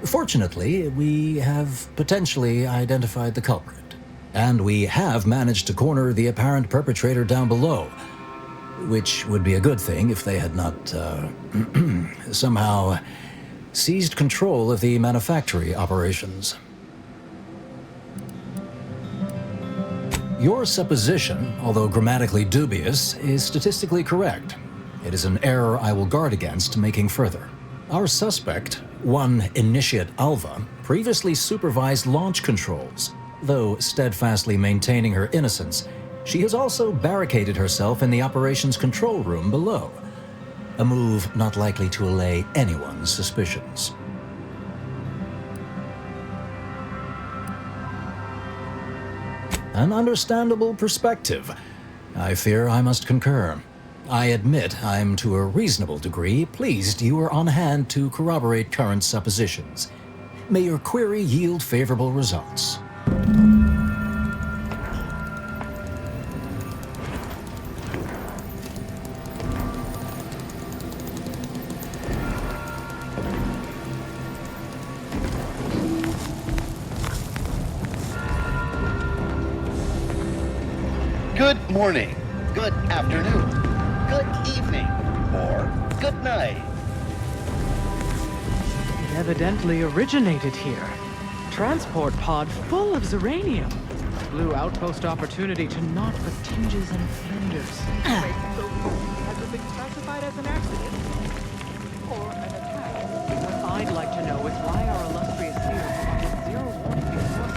Fortunately, we have potentially identified the culprit, and we have managed to corner the apparent perpetrator down below, which would be a good thing if they had not, somehow seized control of the manufactory operations. Your supposition, although grammatically dubious, is statistically correct. It is an error I will guard against making further. Our suspect, one Initiate Alva, previously supervised launch controls. Though steadfastly maintaining her innocence, she has also barricaded herself in the operations control room below. A move not likely to allay anyone's suspicions. An understandable perspective. I fear I must concur. I admit I'm to a reasonable degree pleased you are on hand to corroborate current suppositions. May your query yield favorable results. Good morning, good afternoon, good evening, or good night. It evidently originated here. Transport pod full of Zeranium. Blue outpost opportunity to knock for tinges and flinders. Has it been classified as an accident? Or an attack? What I'd like to know is why our illustrious hero did zero warning before.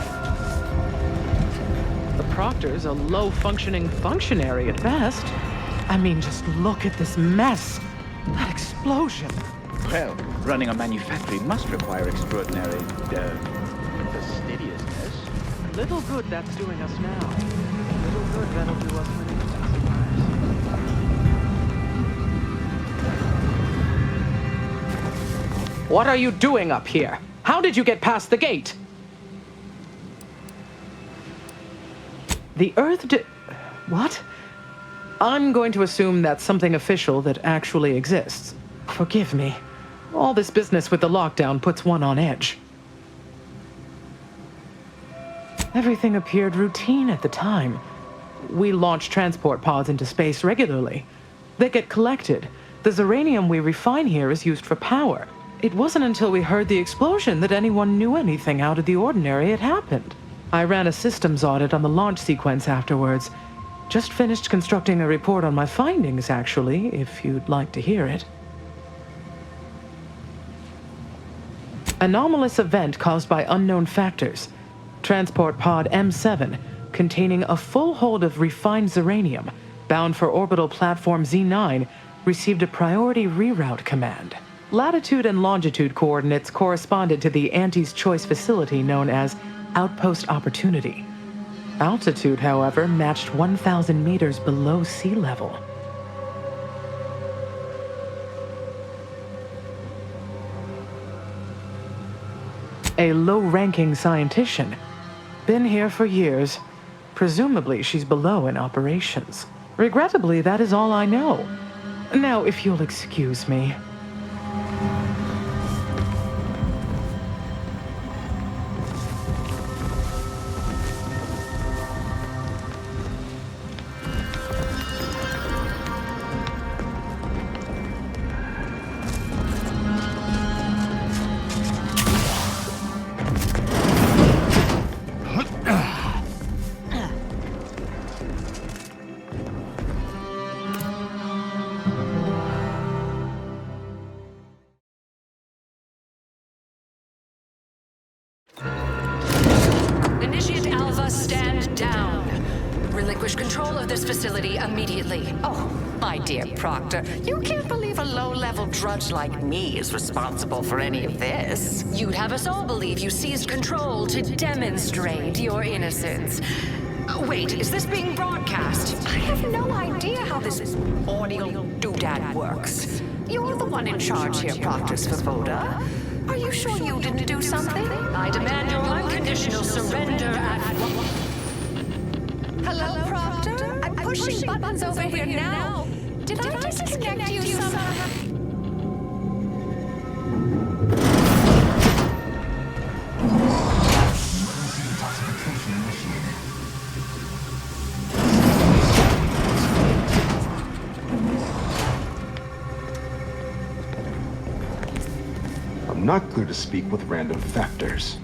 The Proctor's a low-functioning functionary at best. I mean, just look at this mess. That explosion. Well, running a manufactory must require extraordinary, fastidiousness. Little good that's doing us now. Little good that'll do us when it does. What are you doing up here? How did you get past the gate? The Earth what? I'm going to assume that's something official that actually exists. Forgive me. All this business with the lockdown puts one on edge. Everything appeared routine at the time. We launch transport pods into space regularly. They get collected. The Zeranium we refine here is used for power. It wasn't until we heard the explosion that anyone knew anything out of the ordinary had happened. I ran a systems audit on the launch sequence afterwards. Just finished constructing a report on my findings, actually, if you'd like to hear it. Anomalous event caused by unknown factors. Transport pod M7, containing a full hold of refined Zeranium, bound for orbital platform Z9, received a priority reroute command. Latitude and longitude coordinates corresponded to the Auntie's Choice facility known as Outpost Opportunity. Altitude, however, matched 1,000 meters below sea level. A low-ranking scientician. Been here for years. Presumably, she's below in operations. Regrettably, that is all I know. Now, if you'll excuse me. Initiate Alpha, stand down. Relinquish control of this facility immediately. Oh, my dear Proctor, you can't believe a low-level drudge like me is responsible for any of this. You'd have us all believe you seized control to demonstrate your innocence. Wait, is this being broadcast? I have no idea how this audio doodad works. You're the one in charge here, Proctor Svoboda. Are you sure you didn't do something? I demand your unconditional surrender at... Hello, Proctor? I'm pushing buttons over here now. Did I disconnect you somehow? I'm not clear to speak with random factors.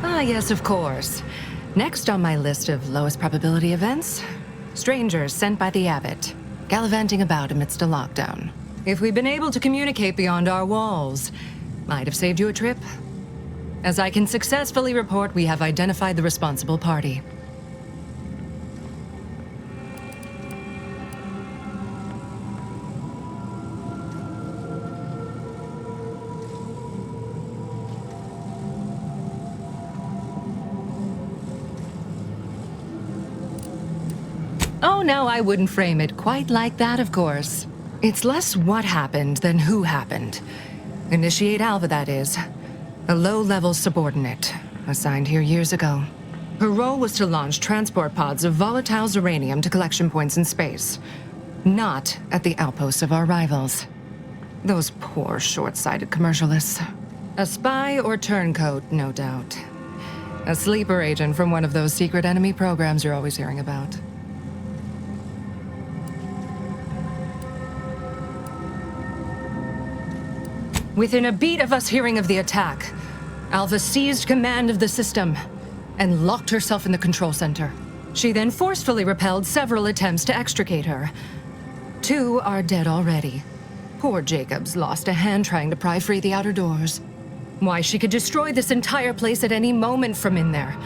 Ah, yes, of course. Next on my list of lowest probability events, strangers sent by the Abbot, gallivanting about amidst a lockdown. If we'd been able to communicate beyond our walls, might have saved you a trip. As I can successfully report, we have identified the responsible party. Oh, no, I wouldn't frame it quite like that, of course. It's less what happened than who happened. Initiate Alva, that is. A low-level subordinate, assigned here years ago. Her role was to launch transport pods of volatile uranium to collection points in space. Not at the outposts of our rivals. Those poor, short-sighted commercialists. A spy or turncoat, no doubt. A sleeper agent from one of those secret enemy programs you're always hearing about. Within a beat of us hearing of the attack, Alva seized command of the system and locked herself in the control center. She then forcefully repelled several attempts to extricate her. 2 are dead already. Poor Jacobs lost a hand trying to pry free the outer doors. Why, she could destroy this entire place at any moment from in there.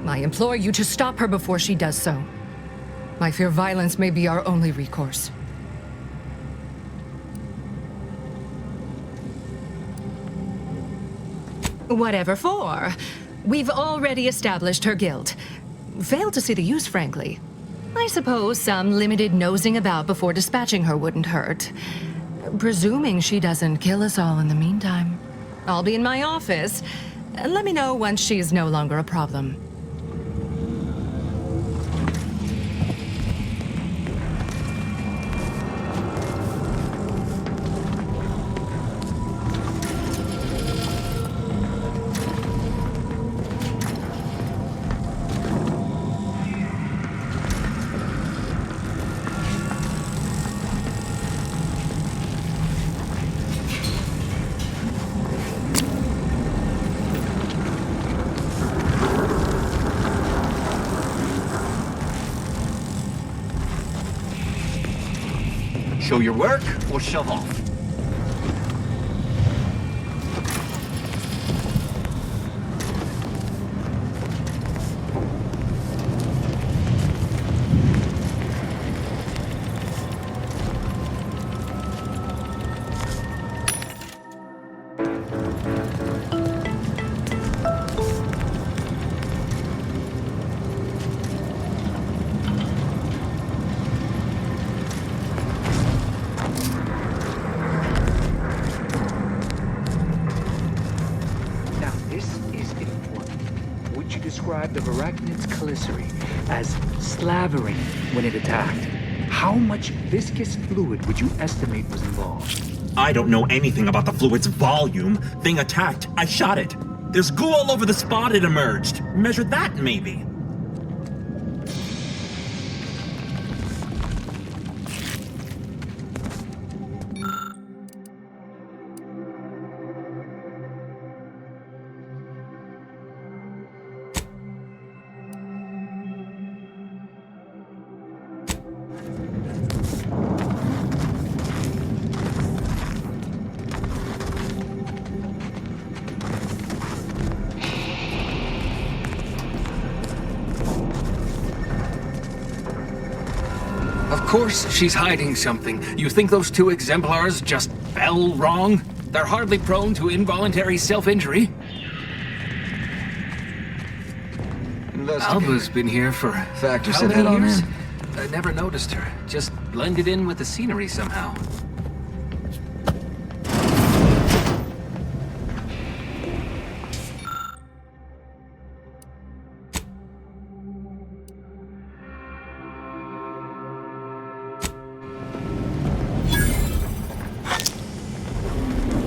I implore you to stop her before she does so. I fear violence may be our only recourse. Whatever for. We've already established her guilt. Failed to see the use, frankly. I suppose some limited nosing about before dispatching her wouldn't hurt. Presuming she doesn't kill us all in the meantime. I'll be in my office. Let me know once she's no longer a problem. Show your work or shove off. described the arachnid's chelicerae as slavering when it attacked. How much viscous fluid would you estimate was involved? I don't know anything about the fluid's volume. Thing attacked. I shot it. There's goo all over the spot it emerged. Measure that, maybe. Of course she's hiding something. You think those two exemplars just fell wrong? They're hardly prone to involuntary self-injury. Alba's been here for Factor how said many head on years? in. I never noticed her. Just blended in with the scenery somehow.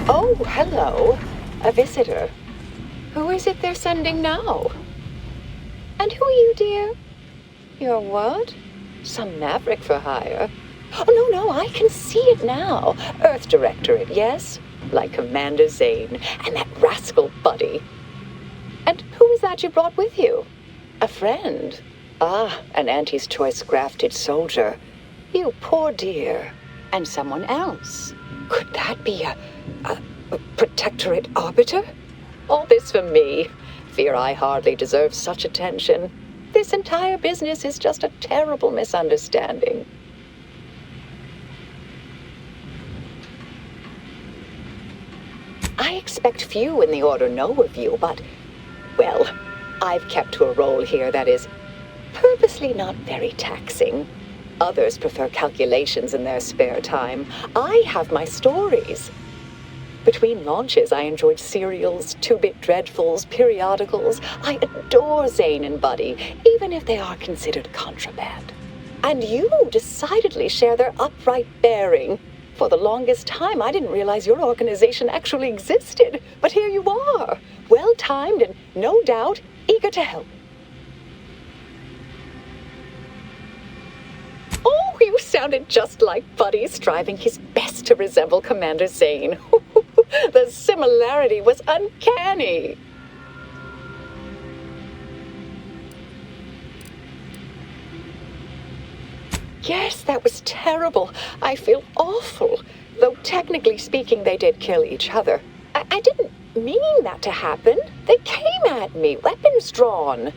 Oh, hello. A visitor. Who is it they're sending now? And who are you, dear? You're what? Some maverick for hire. Oh, no, I can see it now. Earth Directorate, yes? Like Commander Zane and that rascal Buddy. And who is that you brought with you? A friend? Ah, an Auntie's Choice grafted soldier. You poor dear. And someone else. Could that be a Protectorate arbiter? All this for me. Fear I hardly deserve such attention. This entire business is just a terrible misunderstanding. I expect few in the Order know of you, but, well, I've kept to a role here that is purposely not very taxing. Others prefer calculations in their spare time. I have my stories. Between launches, I enjoyed serials, 2-bit dreadfuls, periodicals. I adore Zane and Buddy, even if they are considered contraband. And you decidedly share their upright bearing. For the longest time, I didn't realize your organization actually existed. But here you are, well-timed and, no doubt, eager to help. Oh, you sounded just like Buddy, striving his best to resemble Commander Zane. The similarity was uncanny. Yes, that was terrible. I feel awful. Though technically speaking, they did kill each other. I didn't mean that to happen. They came at me, weapons drawn.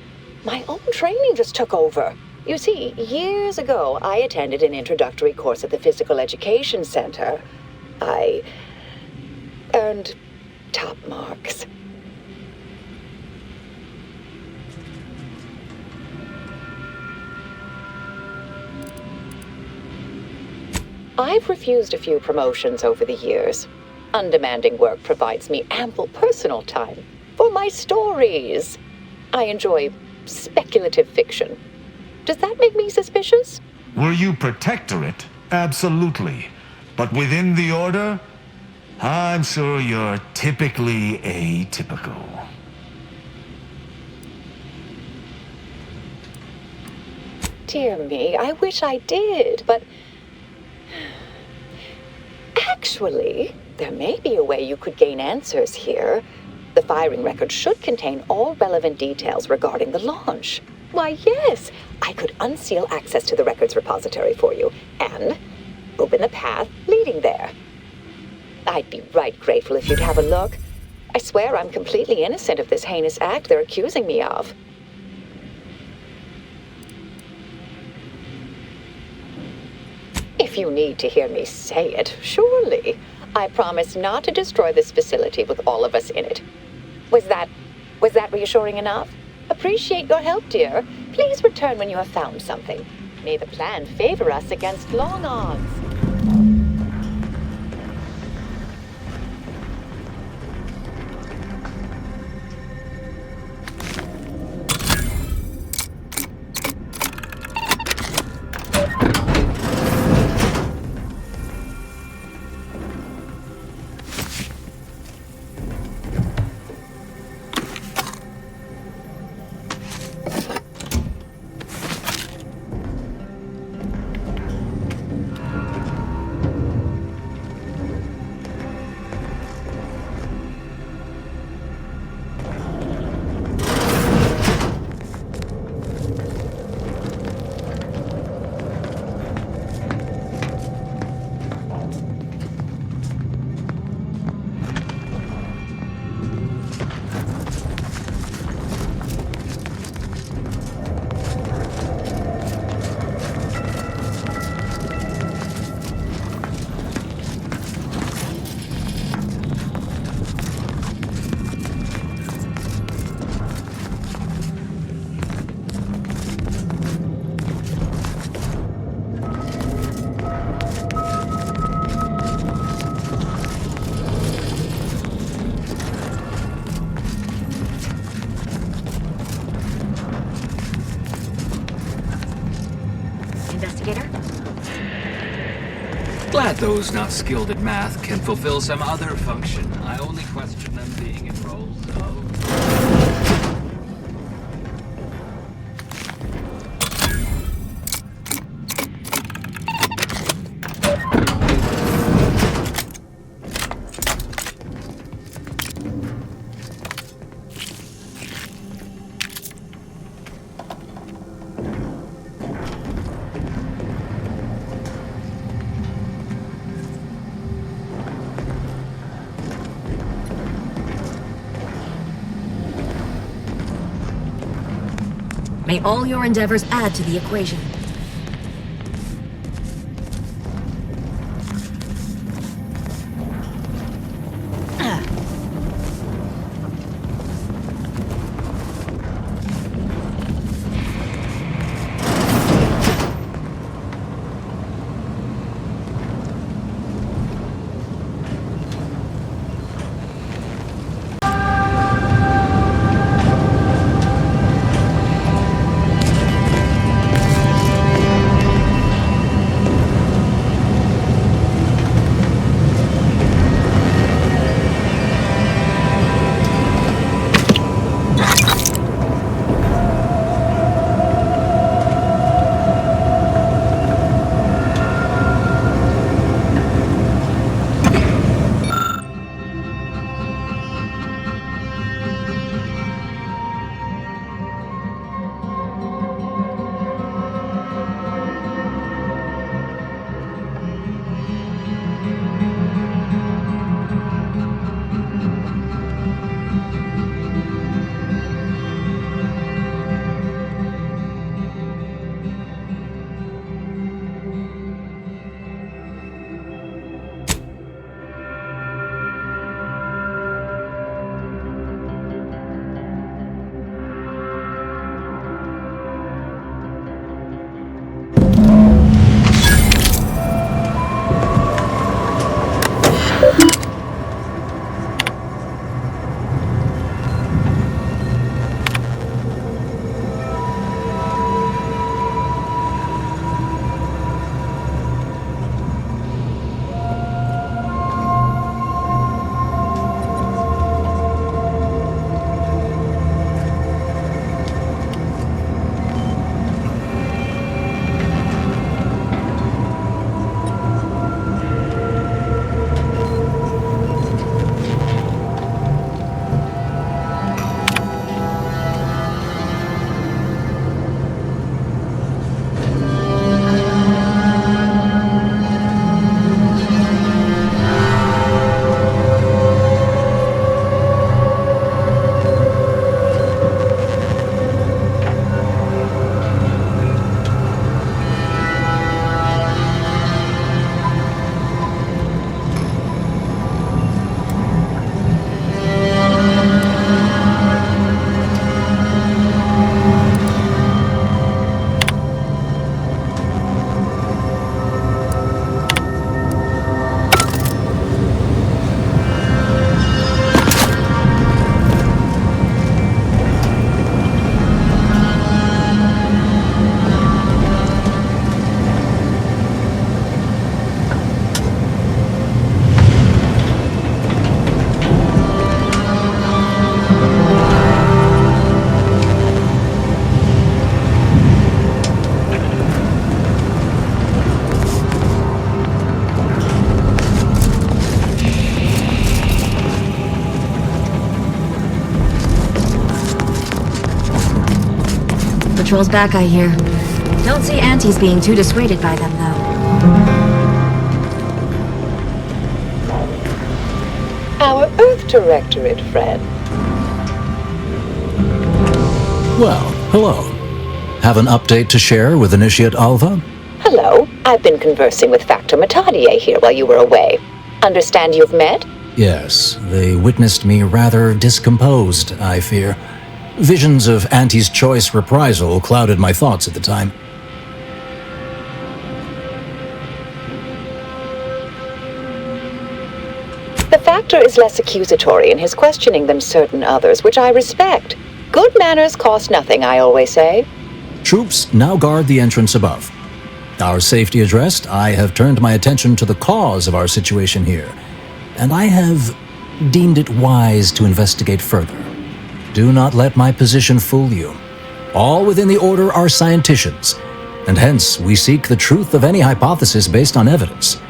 My own training just took over. You see, years ago, I attended an introductory course at the Physical Education Center. I earned top marks. I've refused a few promotions over the years. Undemanding work provides me ample personal time for my stories. I enjoy speculative fiction. Does that make me suspicious? Were you Protectorate? Absolutely. But within the Order? I'm sure you're typically atypical. Dear me, I wish I did, but... Actually, there may be a way you could gain answers here. The firing record should contain all relevant details regarding the launch. Why, yes, I could unseal access to the records repository for you, and open the path leading there. I'd be right grateful if you'd have a look. I swear I'm completely innocent of this heinous act they're accusing me of. If you need to hear me say it, surely. I promise not to destroy this facility with all of us in it. Was that reassuring enough? Appreciate your help, dear. Please return when you have found something. May the plan favor us against long odds. those not skilled at math can fulfill some other function. I only question them being in roles of... May all your endeavors add to the equation. Patrol's back, I hear. Don't see Auntie's being too dissuaded by them, though. Our Earth Directorate friend. Well, hello. Have an update to share with Initiate Alva? Hello. I've been conversing with Factor Matadier here while you were away. Understand you've met? Yes, they witnessed me rather discomposed, I fear. Visions of Auntie's choice reprisal clouded my thoughts at the time. The Factor is less accusatory in his questioning than certain others, which I respect. Good manners cost nothing, I always say. Troops now guard the entrance above. Our safety addressed, I have turned my attention to the cause of our situation here, and I have deemed it wise to investigate further. Do not let my position fool you. All within the Order are scienticians, and hence we seek the truth of any hypothesis based on evidence.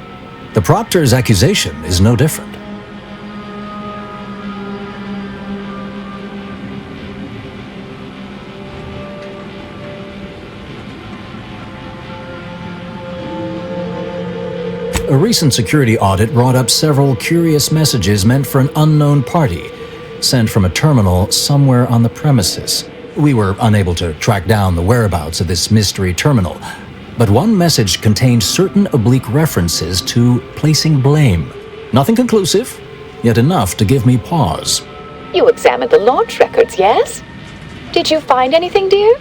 The Proctor's accusation is no different. A recent security audit brought up several curious messages meant for an unknown party, sent from a terminal somewhere on the premises. We were unable to track down the whereabouts of this mystery terminal, but one message contained certain oblique references to placing blame. Nothing conclusive, yet enough to give me pause. You examined the launch records, yes? Did you find anything, dear?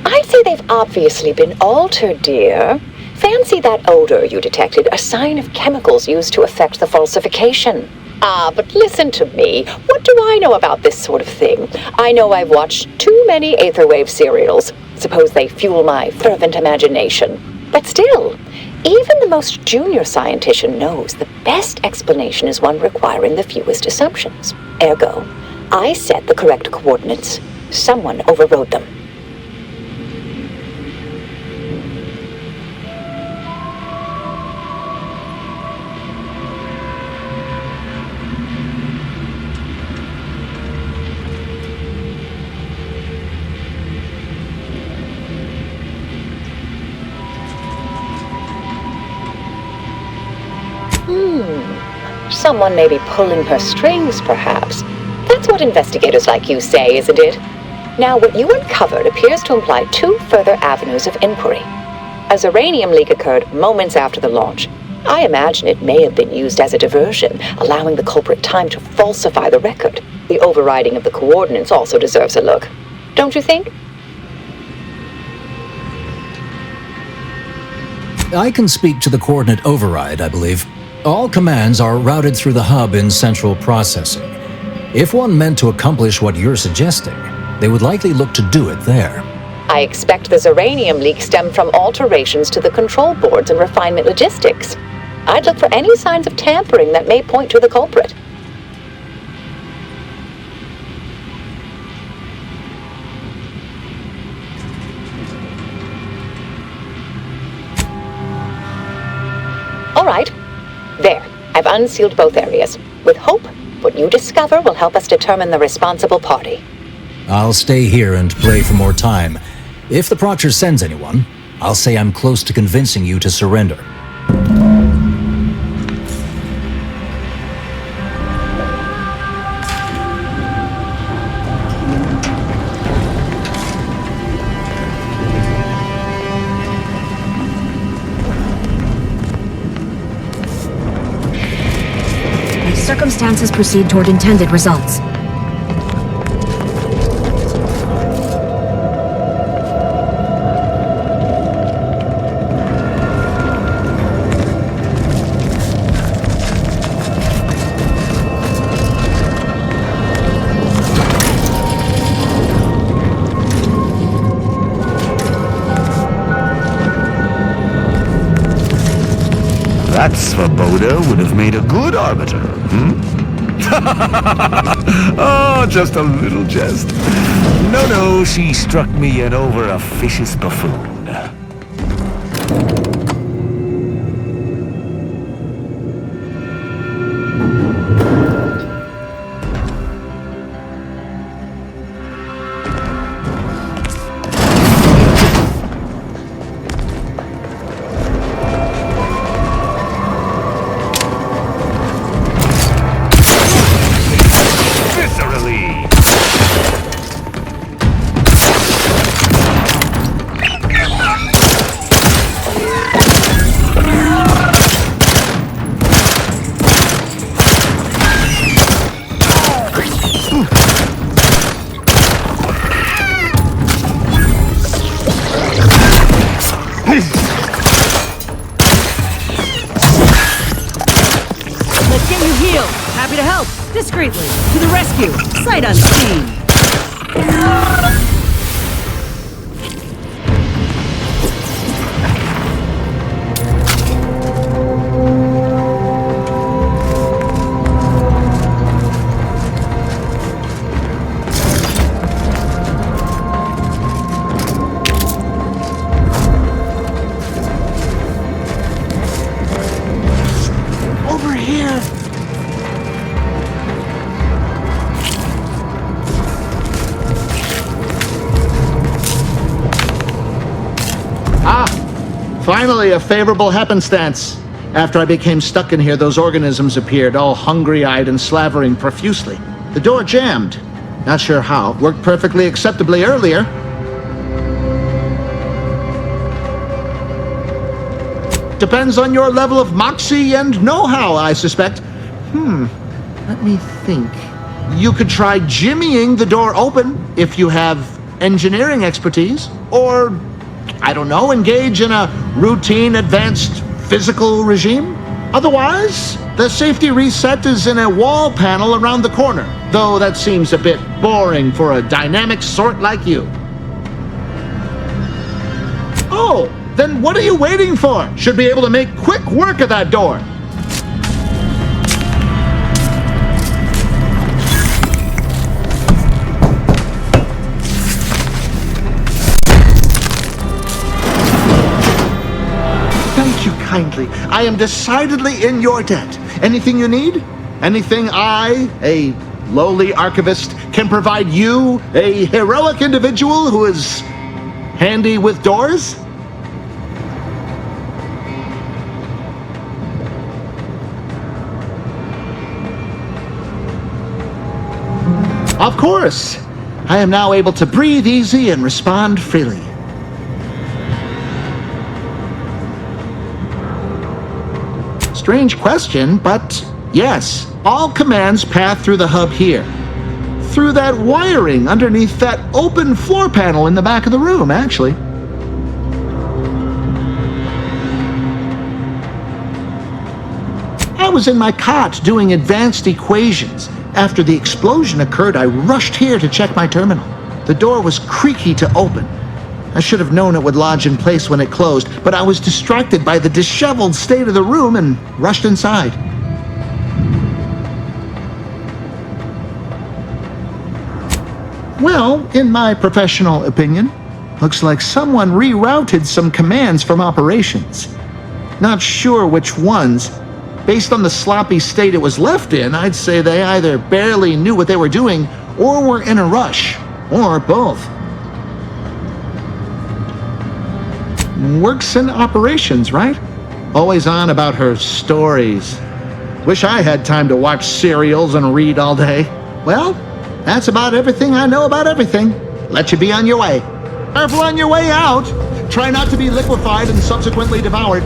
I'd say they've obviously been altered, dear. Fancy that odor you detected, a sign of chemicals used to affect the falsification. Ah, but listen to me. What do I know about this sort of thing? I know I've watched too many Aetherwave serials. Suppose they fuel my fervent imagination. But still, even the most junior scientist knows the best explanation is one requiring the fewest assumptions. Ergo, I set the correct coordinates. Someone overrode them. Someone may be pulling her strings, perhaps. That's what investigators like you say, isn't it? Now, what you uncovered appears to imply two further avenues of inquiry. A Zeranium leak occurred moments after the launch. I imagine it may have been used as a diversion, allowing the culprit time to falsify the record. The overriding of the coordinates also deserves a look. Don't you think? I can speak to the coordinate override, I believe. All commands are routed through the hub in central processing. If one meant to accomplish what you're suggesting, they would likely look to do it there. I expect the Zeranium leak stemmed from alterations to the control boards and refinement logistics. I'd look for any signs of tampering that may point to the culprit. All right. There. I've unsealed both areas. With hope, what you discover will help us determine the responsible party. I'll stay here and play for more time. If the Proctor sends anyone, I'll say I'm close to convincing you to surrender. Circumstances proceed toward intended results. That Svoboda would have made a good arbiter, Oh, just a little jest. No, she struck me an over-officious buffoon. Happy to help. Discreetly. To the rescue. Sight unseen. Over here! Finally, a favorable happenstance. After I became stuck in here, those organisms appeared, all hungry-eyed and slavering profusely. The door jammed. Not sure how. Worked perfectly acceptably earlier. Depends on your level of moxie and know-how, I suspect. Let me think. You could try jimmying the door open if you have engineering expertise, or I don't know, engage in a routine advanced physical regime? Otherwise, the safety reset is in a wall panel around the corner, though that seems a bit boring for a dynamic sort like you. Oh, then what are you waiting for? Should be able to make quick work of that door. Thank you kindly. I am decidedly in your debt. Anything you need? Anything I, a lowly archivist, can provide you, a heroic individual who is handy with doors? Of course. I am now able to breathe easy and respond freely. Strange question, but yes, all commands pass through the hub here. Through that wiring underneath that open floor panel in the back of the room, actually. I was in my cot doing advanced equations. After the explosion occurred, I rushed here to check my terminal. The door was creaky to open. I should have known it would lodge in place when it closed, but I was distracted by the disheveled state of the room and rushed inside. Well, in my professional opinion, looks like someone rerouted some commands from operations. Not sure which ones. Based on the sloppy state it was left in, I'd say they either barely knew what they were doing or were in a rush, or both. Works in operations, right? Always on about her stories. Wish I had time to watch serials and read all day. Well, that's about everything I know about everything. Let you be on your way. Careful on your way out. Try not to be liquefied and subsequently devoured.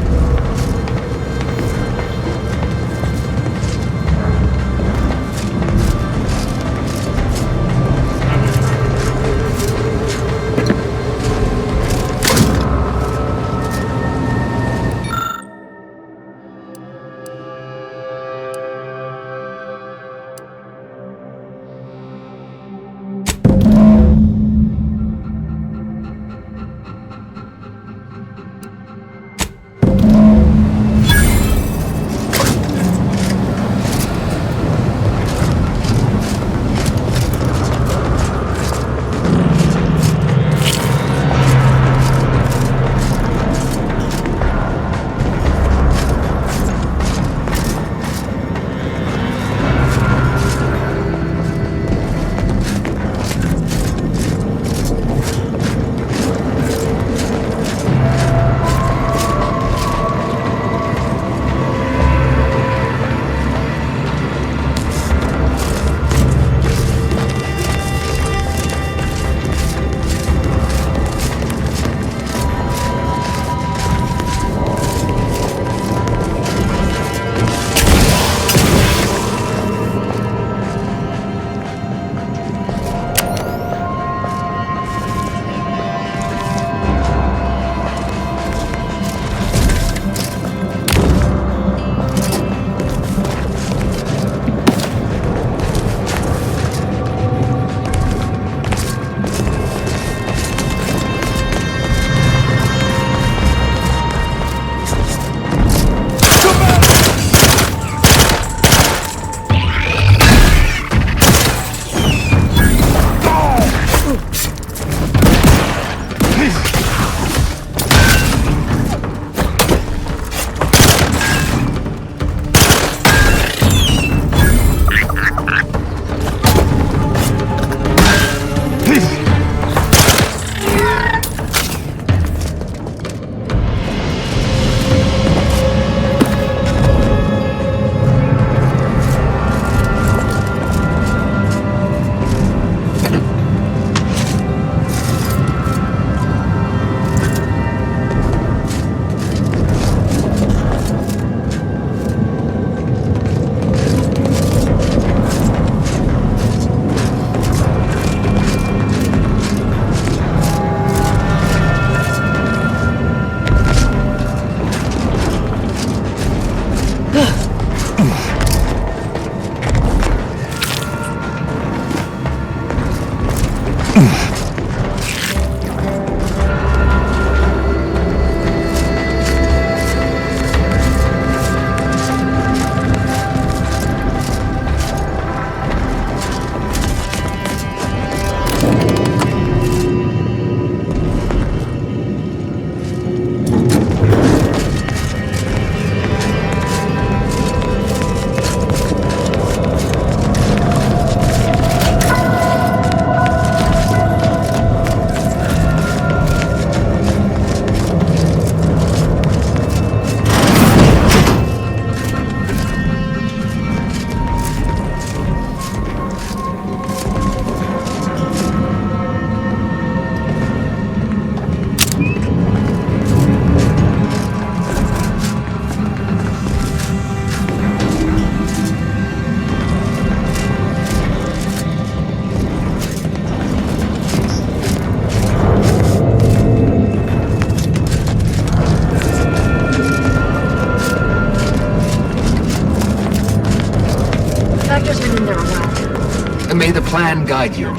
plan guide you.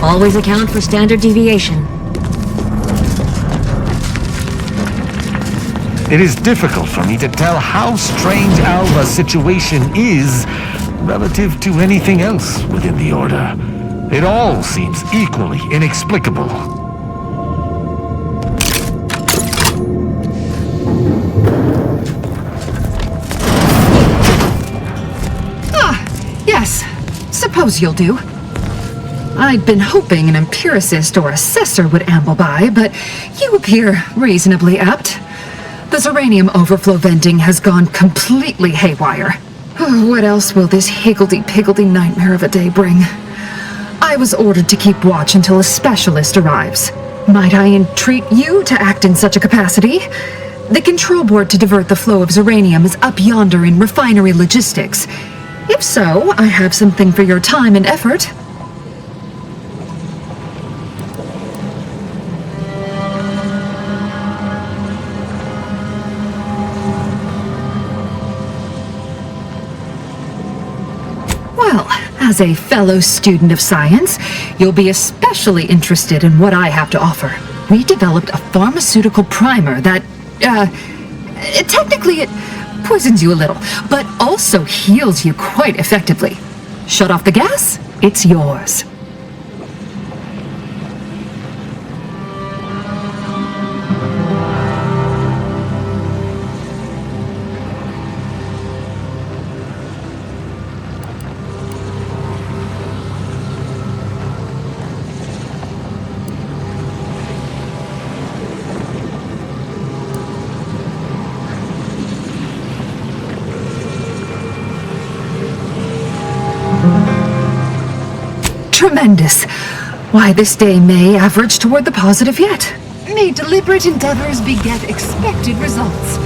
Always account for standard deviation. It is difficult for me to tell how strange Alva's situation is relative to anything else within the Order. It all seems equally inexplicable. Yes. Suppose you'll do. I'd been hoping an empiricist or assessor would amble by, but you appear reasonably apt. The Zeranium overflow venting has gone completely haywire. What else will this higgledy-piggledy nightmare of a day bring? I was ordered to keep watch until a specialist arrives. Might I entreat you to act in such a capacity? The control board to divert the flow of Zeranium is up yonder in refinery logistics. If so, I have something for your time and effort. Well, as a fellow student of science, you'll be especially interested in what I have to offer. We developed a pharmaceutical primer that, technically it poisons you a little, but also heals you quite effectively. Shut off the gas, it's yours. Tremendous. Why, this day may average toward the positive yet. May deliberate endeavors beget expected results.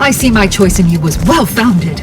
I see my choice in you was well-founded.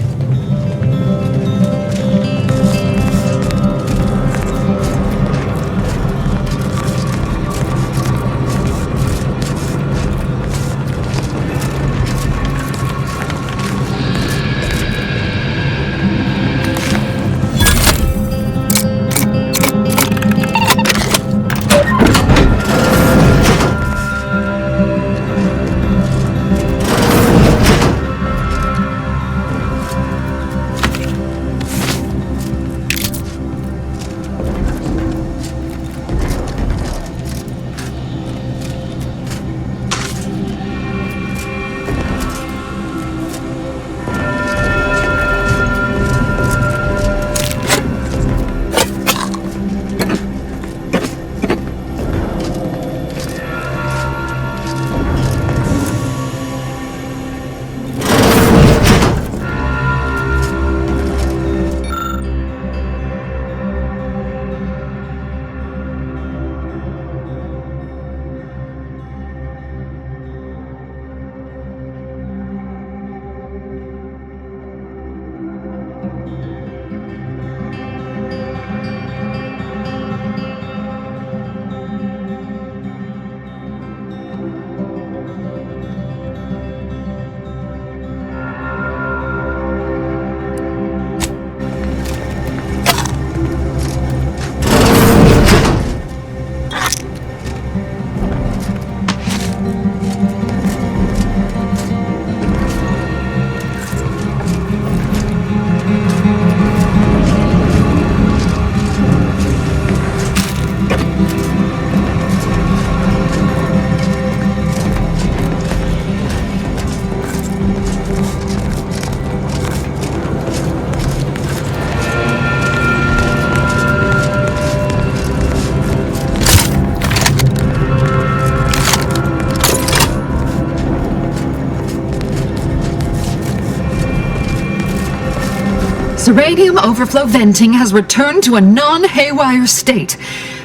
Zeranium overflow venting has returned to a non-haywire state,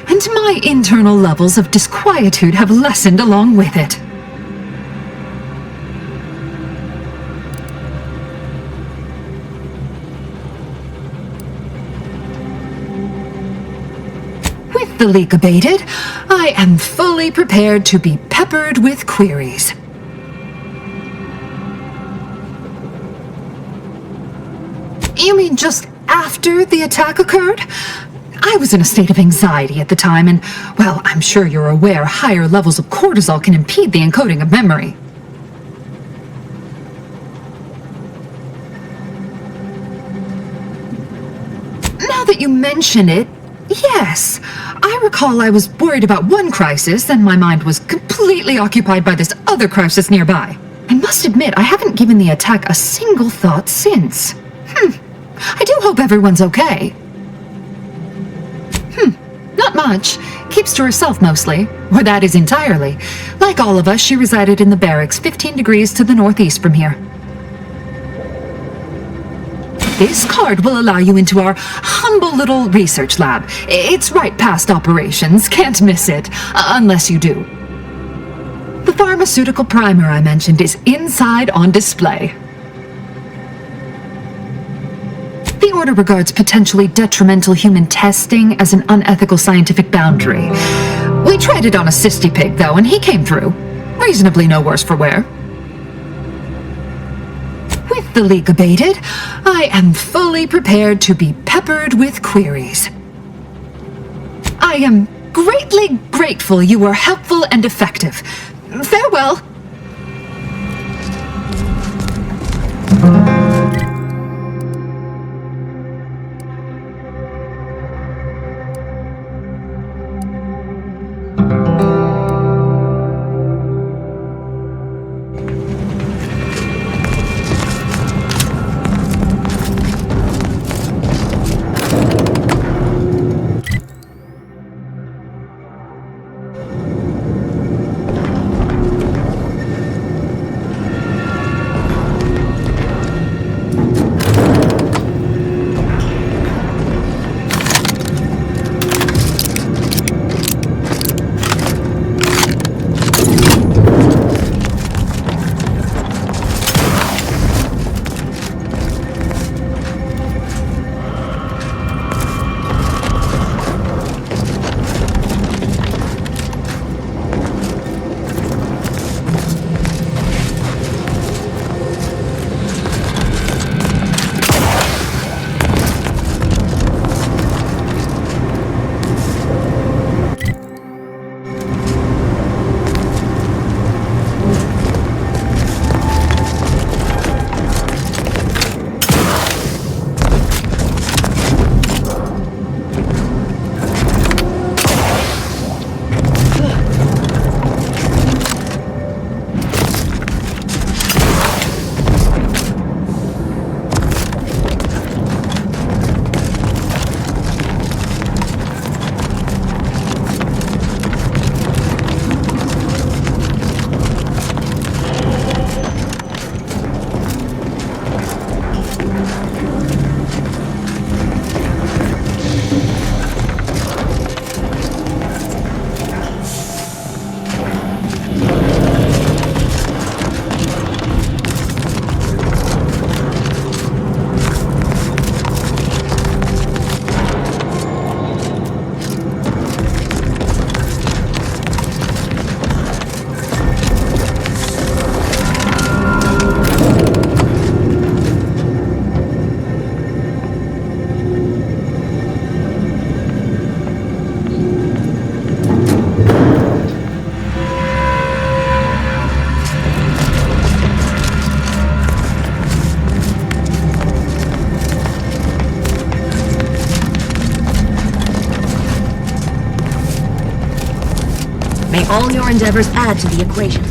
and my internal levels of disquietude have lessened along with it. With the leak abated, I am fully prepared to be peppered with queries. You mean just after the attack occurred? I was in a state of anxiety at the time, and, well, I'm sure you're aware higher levels of cortisol can impede the encoding of memory. Now that you mention it, yes. I recall I was worried about one crisis, and my mind was completely occupied by this other crisis nearby. I must admit, I haven't given the attack a single thought since. I do hope everyone's okay. Not much. Keeps to herself mostly. Or that is entirely. Like all of us, she resided in the barracks 15 degrees to the northeast from here. This card will allow you into our humble little research lab. It's right past operations. Can't miss it. Unless you do. The pharmaceutical primer I mentioned is inside on display. The Order regards potentially detrimental human testing as an unethical scientific boundary. We tried it on a cysty pig, though, and he came through. Reasonably no worse for wear. With the leak abated, I am fully prepared to be peppered with queries. I am greatly grateful you were helpful and effective. Farewell. May all your endeavors add to the equation.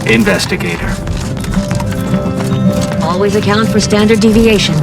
Investigator. Always account for standard deviation.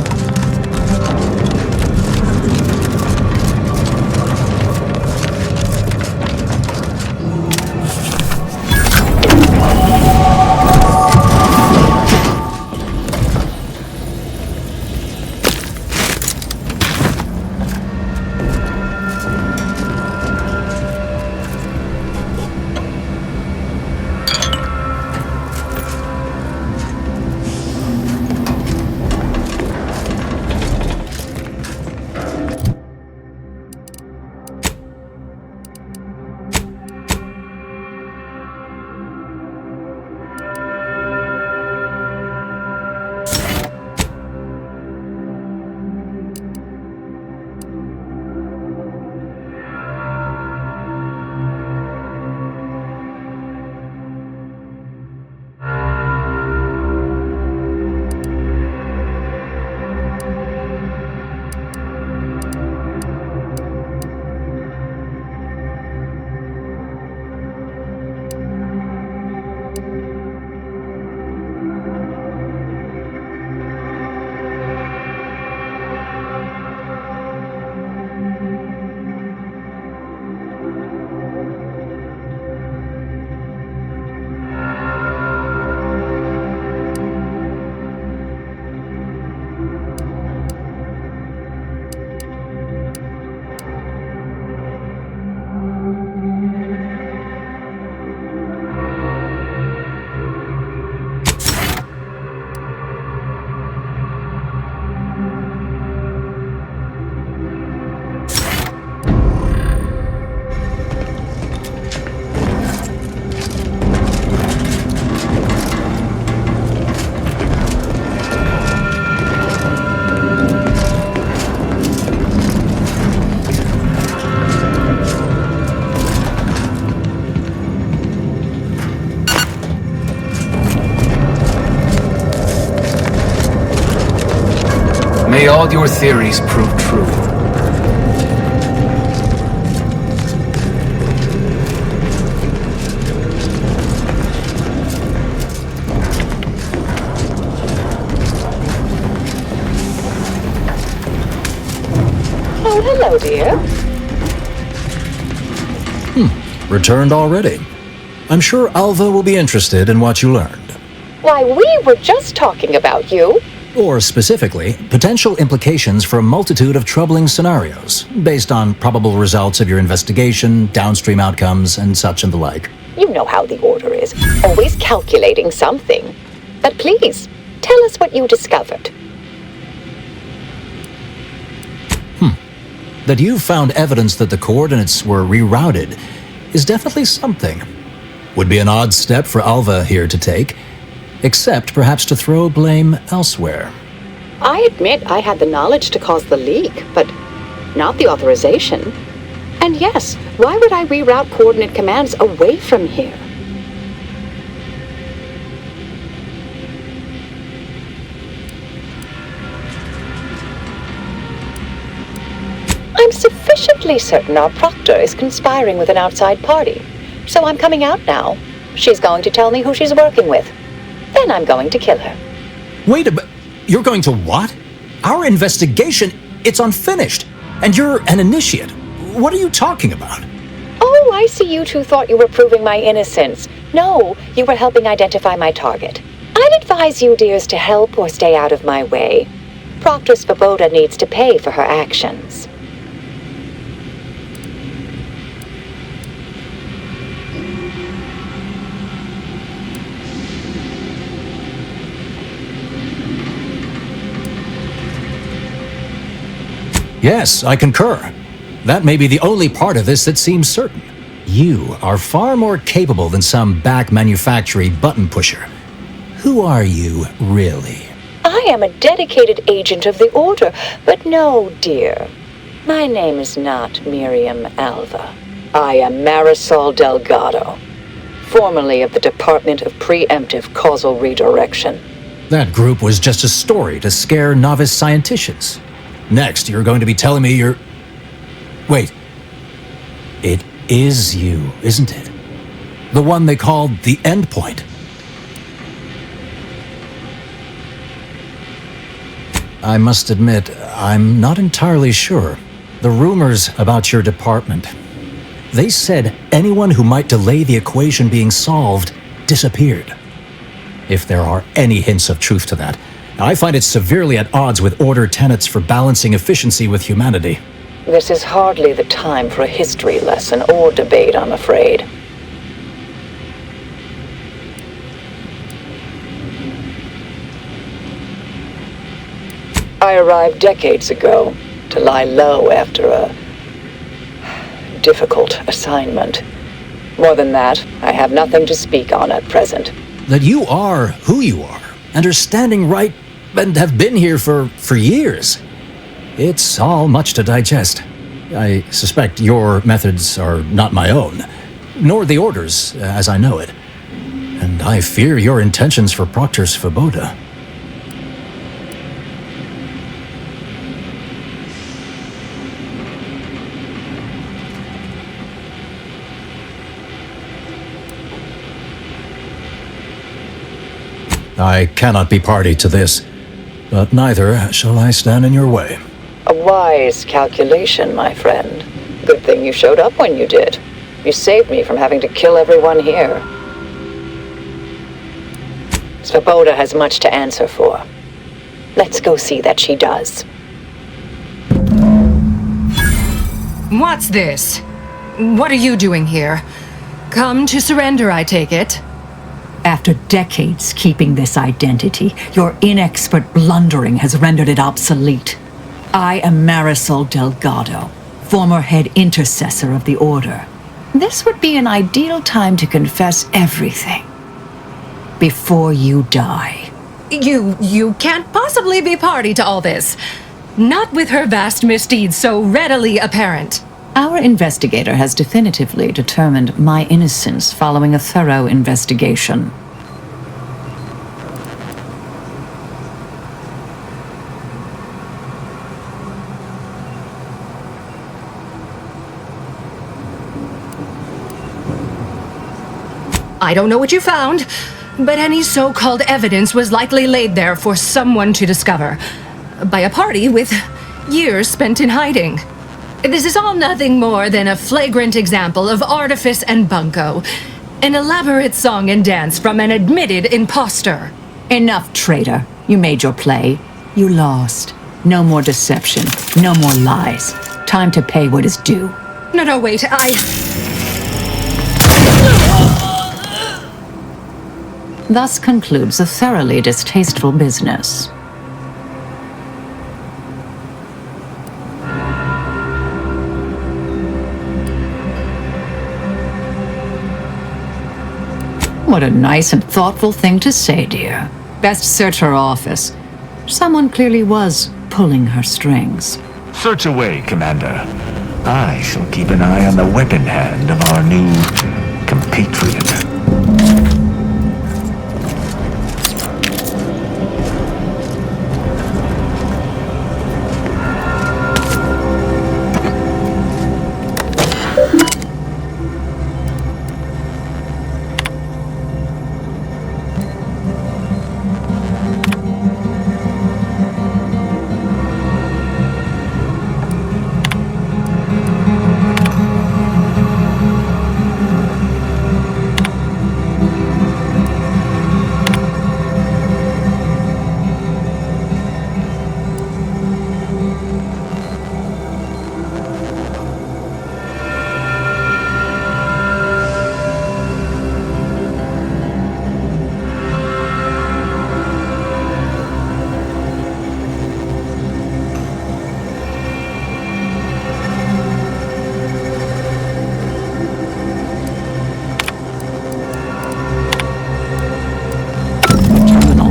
all your theories prove true. Oh, hello, dear. Returned already. I'm sure Alva will be interested in what you learned. Why, we were just talking about you. Or specifically, potential implications for a multitude of troubling scenarios, based on probable results of your investigation, downstream outcomes, and such and the like. You know how the Order is. Always calculating something. But please, tell us what you discovered. That you found evidence that the coordinates were rerouted is definitely something. Would be an odd step for Alva here to take, except perhaps to throw blame elsewhere. I admit I had the knowledge to cause the leak, but not the authorization. And yes, why would I reroute coordinate commands away from here? I'm sufficiently certain our proctor is conspiring with an outside party. So I'm coming out now. She's going to tell me who she's working with. Then I'm going to kill her. Wait a bit. You're going to what? Our investigation, it's unfinished. And you're an initiate. What are you talking about? Oh, I see you two thought you were proving my innocence. No, you were helping identify my target. I'd advise you dears to help or stay out of my way. Proctor Svoboda needs to pay for her actions. Yes, I concur. That may be the only part of this that seems certain. You are far more capable than some back manufacturing button pusher. Who are you, really? I am a dedicated agent of the Order, but no, dear. My name is not Miriam Alva. I am Marisol Delgado, formerly of the Department of Preemptive Causal Redirection. That group was just a story to scare novice scienticians. Next, you're going to be telling me you're... Wait. It is you, isn't it? The one they called the Endpoint. I must admit, I'm not entirely sure. The rumors about your department. They said anyone who might delay the equation being solved disappeared. If there are any hints of truth to that, I find it severely at odds with Order tenets for balancing efficiency with humanity. This is hardly the time for a history lesson or debate, I'm afraid. I arrived decades ago to lie low after a difficult assignment. More than that, I have nothing to speak on at present. That you are who you are, and are standing right and have been here for years. It's all much to digest. I suspect your methods are not my own, nor the Order's, as I know it. And I fear your intentions for Proctor Svoboda. I cannot be party to this, but neither shall I stand in your way. A wise calculation, my friend. Good thing you showed up when you did. You saved me from having to kill everyone here. Svoboda has much to answer for. Let's go see that she does. What's this? What are you doing here? Come to surrender, I take it? After decades keeping this identity, your inexpert blundering has rendered it obsolete. I am Marisol Delgado, former head intercessor of the Order. This would be an ideal time to confess everything. Before you die. You can't possibly be party to all this. Not with her vast misdeeds so readily apparent. Our investigator has definitively determined my innocence following a thorough investigation. I don't know what you found, but any so-called evidence was likely laid there for someone to discover. By a party with years spent in hiding. This is all nothing more than a flagrant example of artifice and bunco. An elaborate song and dance from an admitted imposter. Enough, traitor. You made your play. You lost. No more deception. No more lies. Time to pay what is due. No, wait, Thus concludes a thoroughly distasteful business. What a nice and thoughtful thing to say, dear. Best search her office. Someone clearly was pulling her strings. Search away, Commander. I shall keep an eye on the weapon hand of our new compatriot.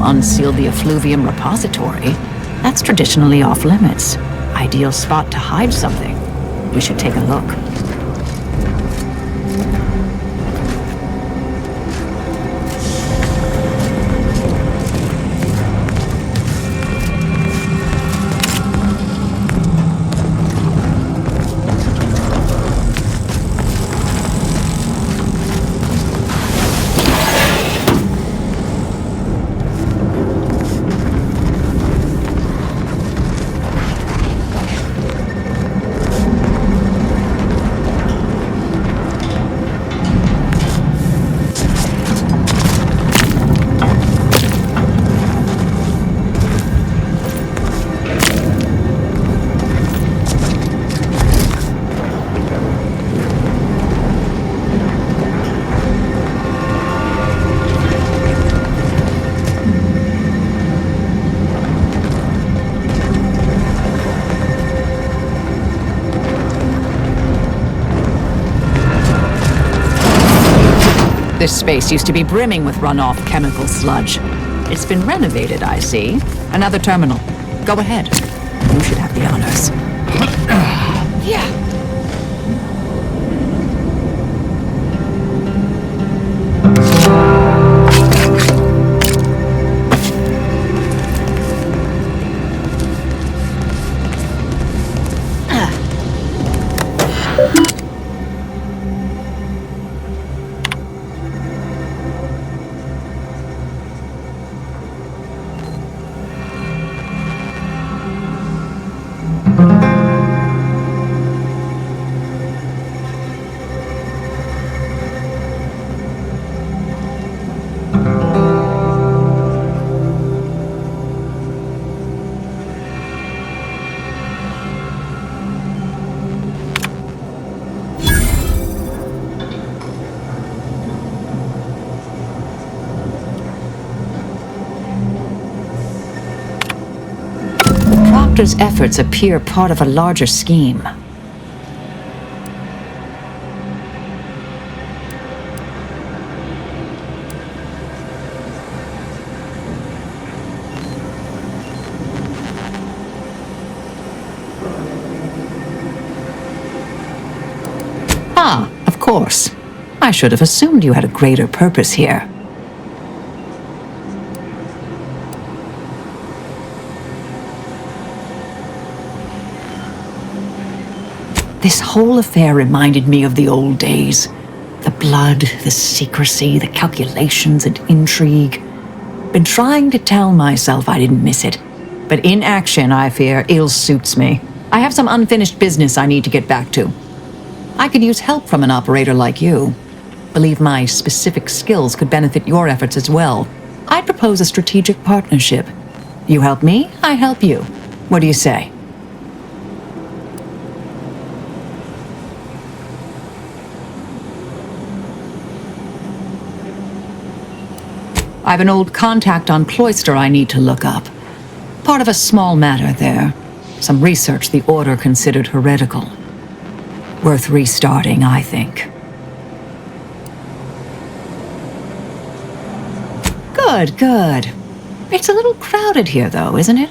Unseal the effluvium repository. That's traditionally off limits. Ideal spot to hide something. We should take a look. This space used to be brimming with runoff chemical sludge. It's been renovated, I see. Another terminal. Go ahead. You should have the honors. Yeah. Proctor's efforts appear part of a larger scheme. Ah, of course. I should have assumed you had a greater purpose here. This whole affair reminded me of the old days. The blood, the secrecy, the calculations and intrigue. Been trying to tell myself I didn't miss it. But in action, I fear, ill suits me. I have some unfinished business I need to get back to. I could use help from an operator like you. Believe my specific skills could benefit your efforts as well. I'd propose a strategic partnership. You help me, I help you. What do you say? I have an old contact on Cloister I need to look up. Part of a small matter there. Some research the Order considered heretical. Worth restarting, I think. Good, good. It's a little crowded here, though, isn't it?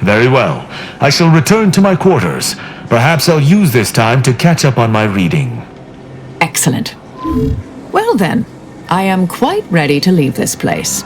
Very well. I shall return to my quarters. Perhaps I'll use this time to catch up on my reading. Excellent. Well then, I am quite ready to leave this place.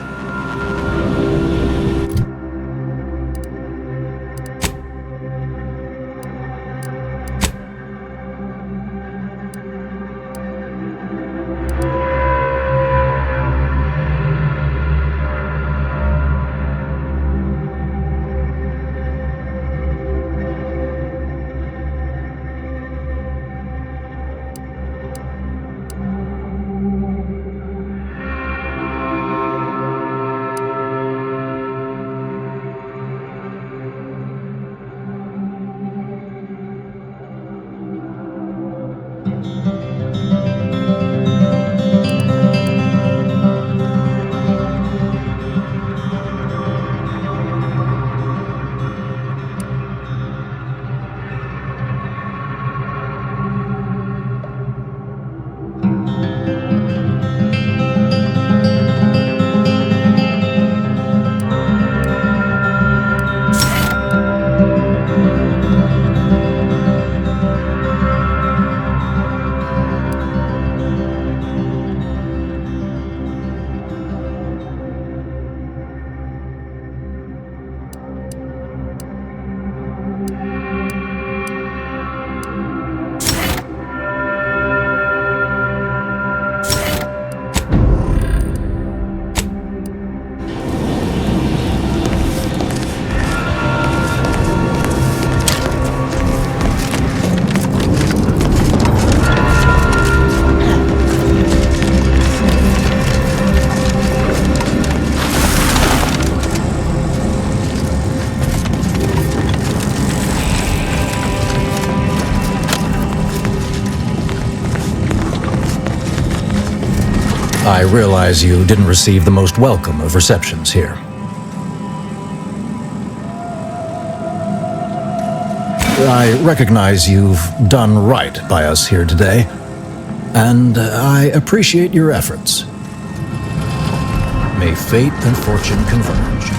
I realize you didn't receive the most welcome of receptions here. I recognize you've done right by us here today, and I appreciate your efforts. May fate and fortune converge.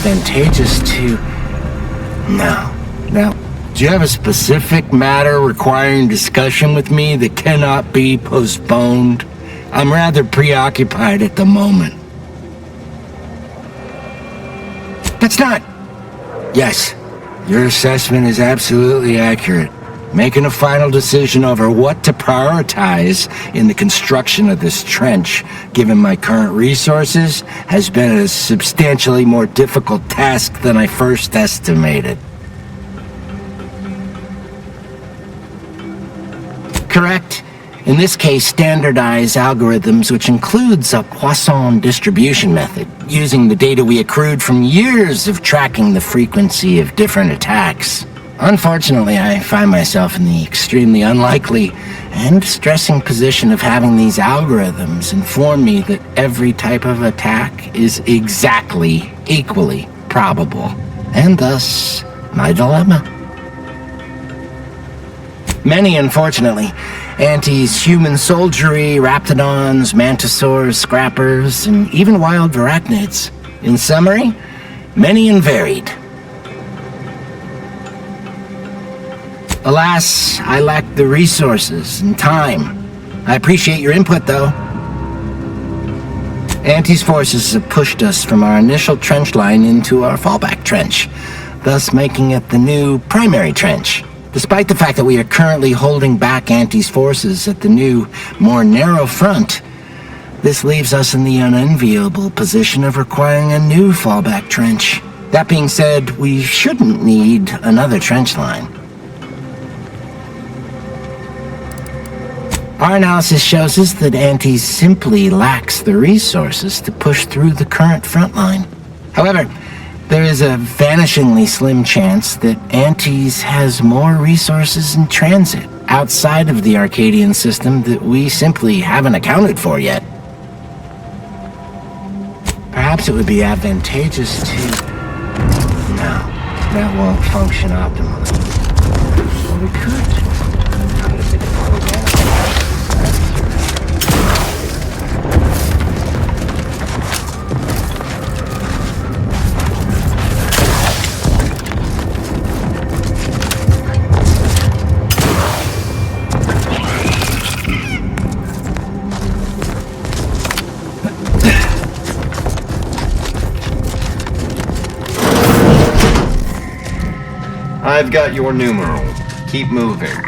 advantageous to... No. Now, do you have a specific matter requiring discussion with me that cannot be postponed? I'm rather preoccupied at the moment. That's not... Yes, your assessment is absolutely accurate. Making a final decision over what to prioritize in the construction of this trench, given my current resources, has been a substantially more difficult task than I first estimated. Correct. In this case, standardized algorithms, which includes a Poisson distribution method, using the data we accrued from years of tracking the frequency of different attacks. Unfortunately, I find myself in the extremely unlikely and distressing position of having these algorithms inform me that every type of attack is exactly equally probable, and thus my dilemma. Many, unfortunately, Anti's human soldiery, raptidons, mantisaurs, scrappers, and even wild arachnids. In summary, many and varied. Alas, I lack the resources and time. I appreciate your input, though. Anti's forces have pushed us from our initial trench line into our fallback trench, thus making it the new primary trench. Despite the fact that we are currently holding back Anti's forces at the new, more narrow front, this leaves us in the unenviable position of requiring a new fallback trench. That being said, we shouldn't need another trench line. Our analysis shows us that Anti simply lacks the resources to push through the current front line. However, there is a vanishingly slim chance that Antis has more resources in transit outside of the Arcadian system that we simply haven't accounted for yet. Perhaps it would be advantageous to... No, that won't function optimally. Well, we could put a bit of program. I've got your numeral. Keep moving.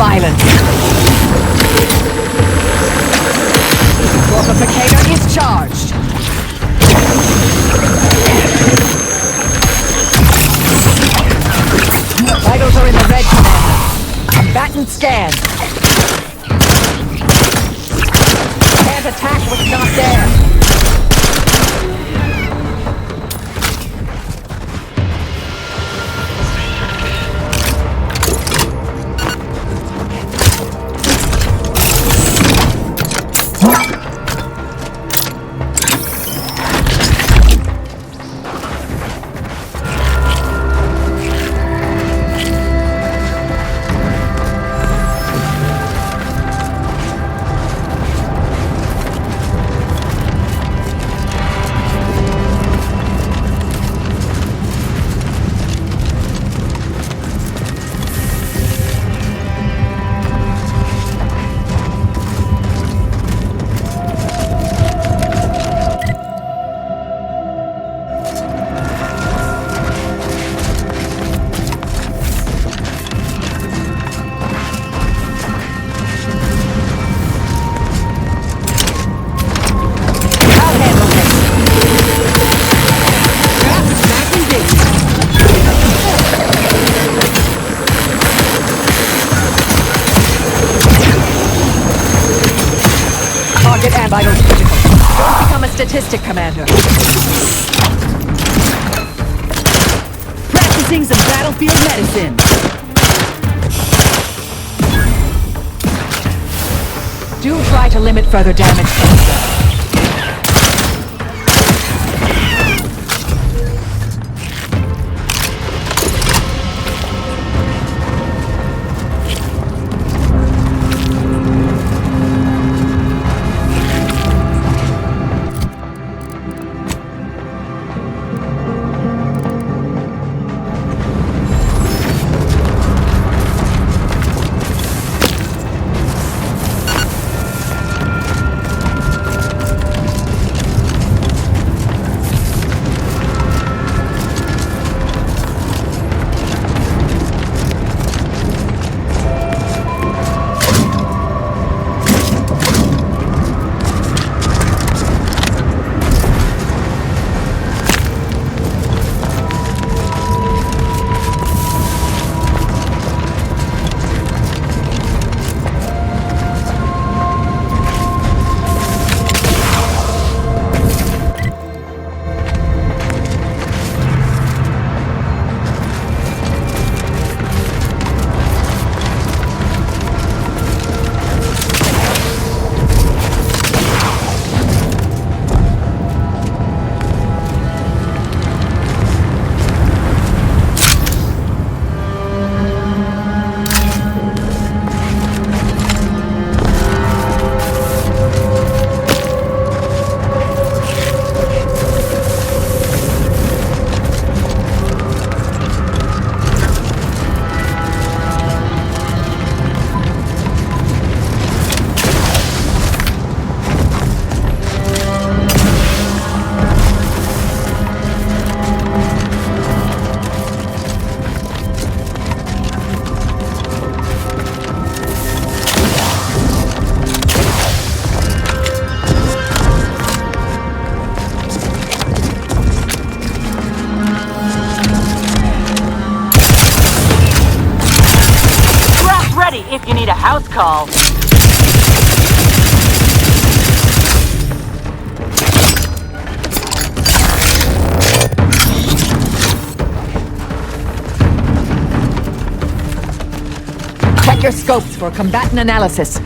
violence. Fortificator is charged. Vitals are in the red, Commander. Combatant scan. Can't attack what's not there. Vitals critical. Don't become a statistic, Commander. Practicing some battlefield medicine. Do try to limit further damage. If you need a house call. Check your scopes for combatant analysis.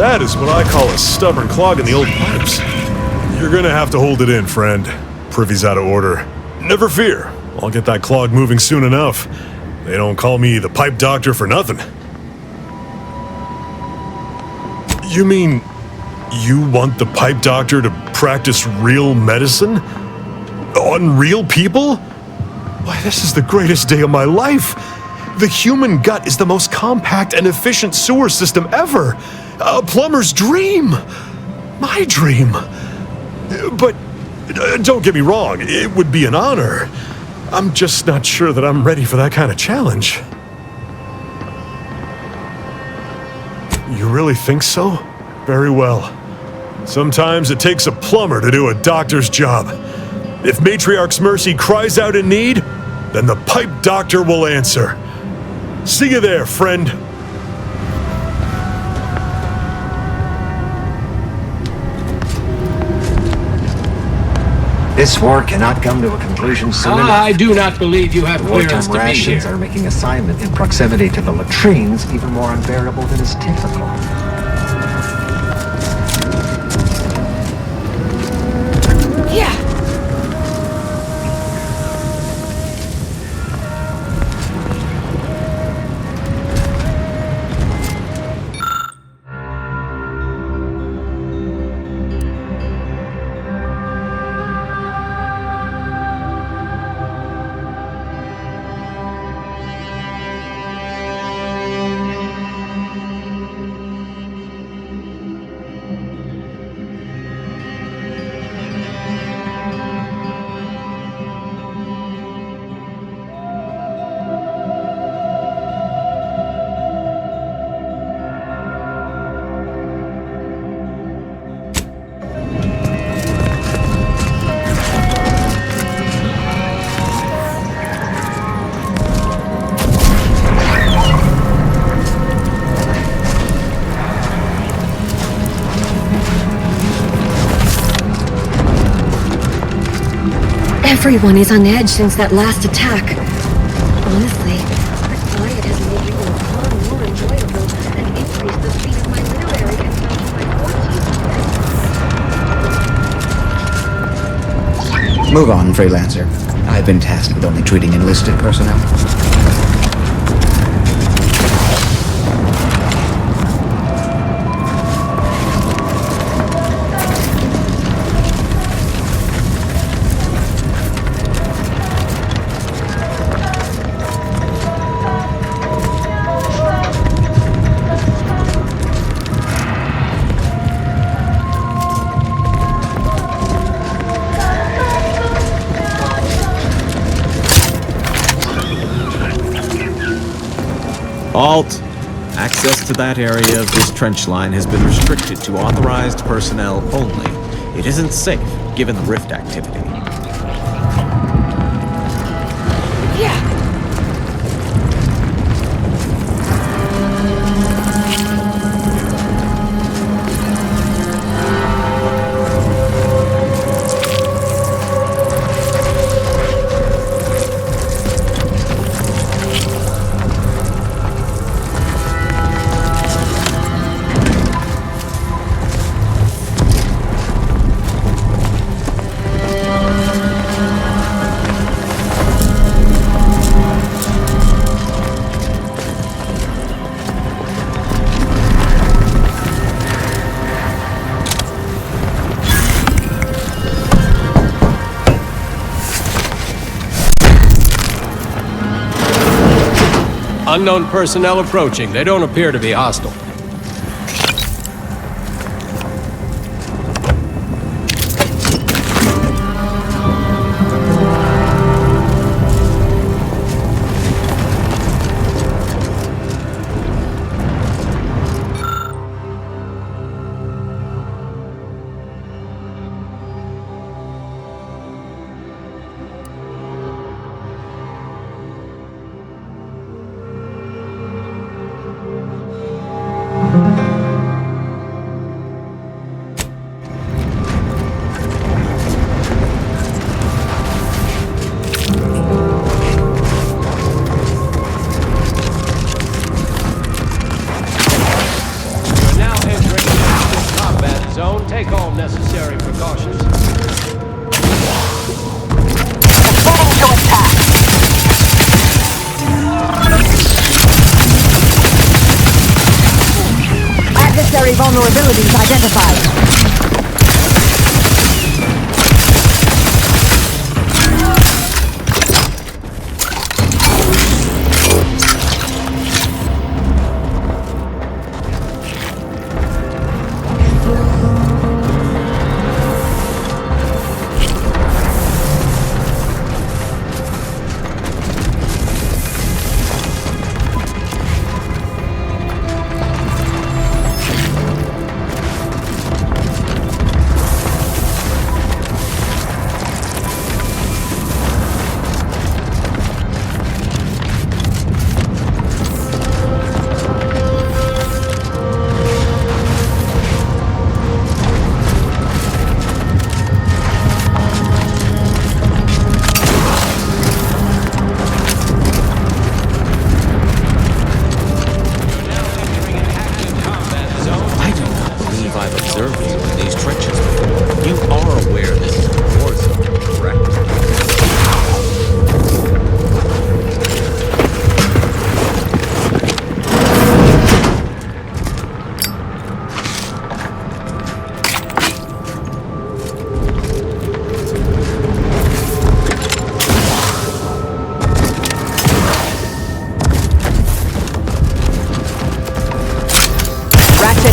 That is what I call a stubborn clog in the old pipes. You're gonna have to hold it in, friend. Privy's out of order. Never fear, I'll get that clog moving soon enough. They don't call me the pipe doctor for nothing. You mean you want the pipe doctor to practice real medicine? On real people? Why, this is the greatest day of my life. The human gut is the most compact and efficient sewer system ever. A plumber's dream. My dream. But don't get me wrong, it would be an honor. I'm just not sure that I'm ready for that kind of challenge. You really think so? Very well. Sometimes it takes a plumber to do a doctor's job. If Matriarch's Mercy cries out in need, then the pipe doctor will answer. See you there, friend. This war cannot come to a conclusion soon enough. I do not believe you have clearance Wartime to be rations here. are making assignment in proximity to the latrines even more unbearable than is typical. Yeah. Everyone is on edge since that last attack. Honestly, this quiet has made reading far more enjoyable and increased the speed of my literary consumption by 14%. Move on, freelancer. I've been tasked with only treating enlisted personnel. Halt! Access to that area of this trench line has been restricted to authorized personnel only. It isn't safe, given the rift activity. Unknown personnel approaching. They don't appear to be hostile. all necessary precautions. Moving to attack. Adversary vulnerabilities identified.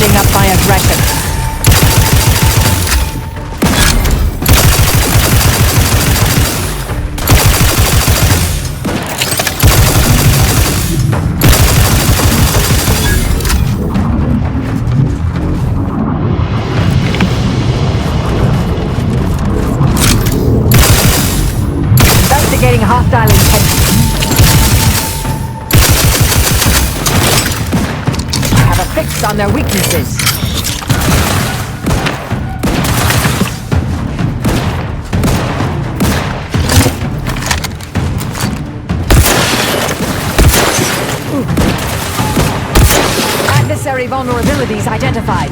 Up my aggression. Investigating hostile intent. I have a fix on their weaknesses. Adversary vulnerabilities identified.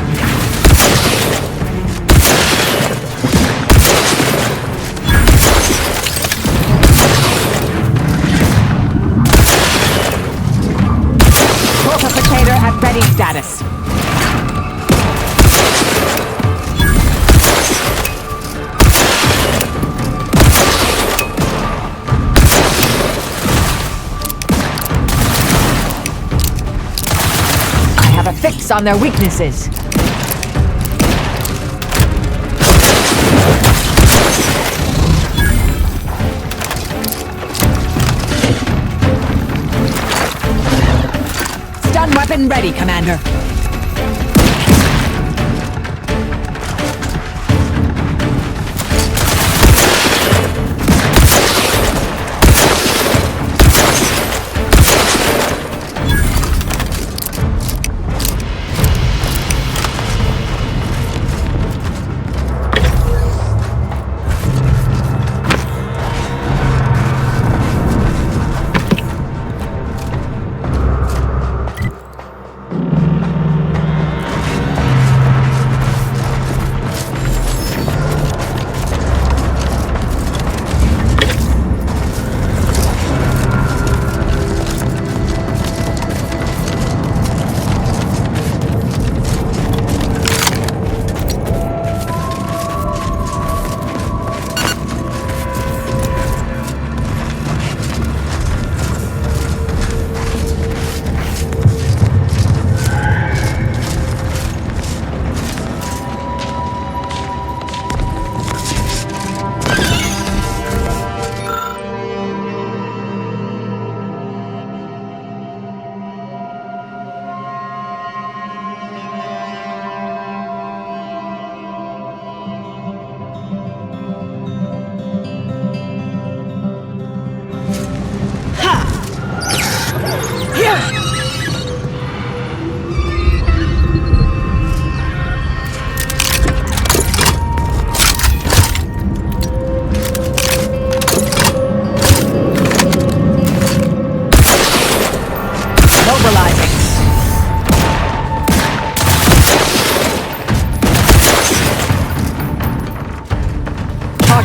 Fortificator at ready status. Fix on their weaknesses. Stun weapon ready, Commander.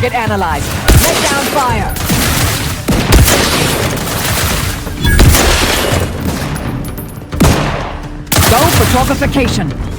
Target analyzed. Lay down fire. Go for torpification.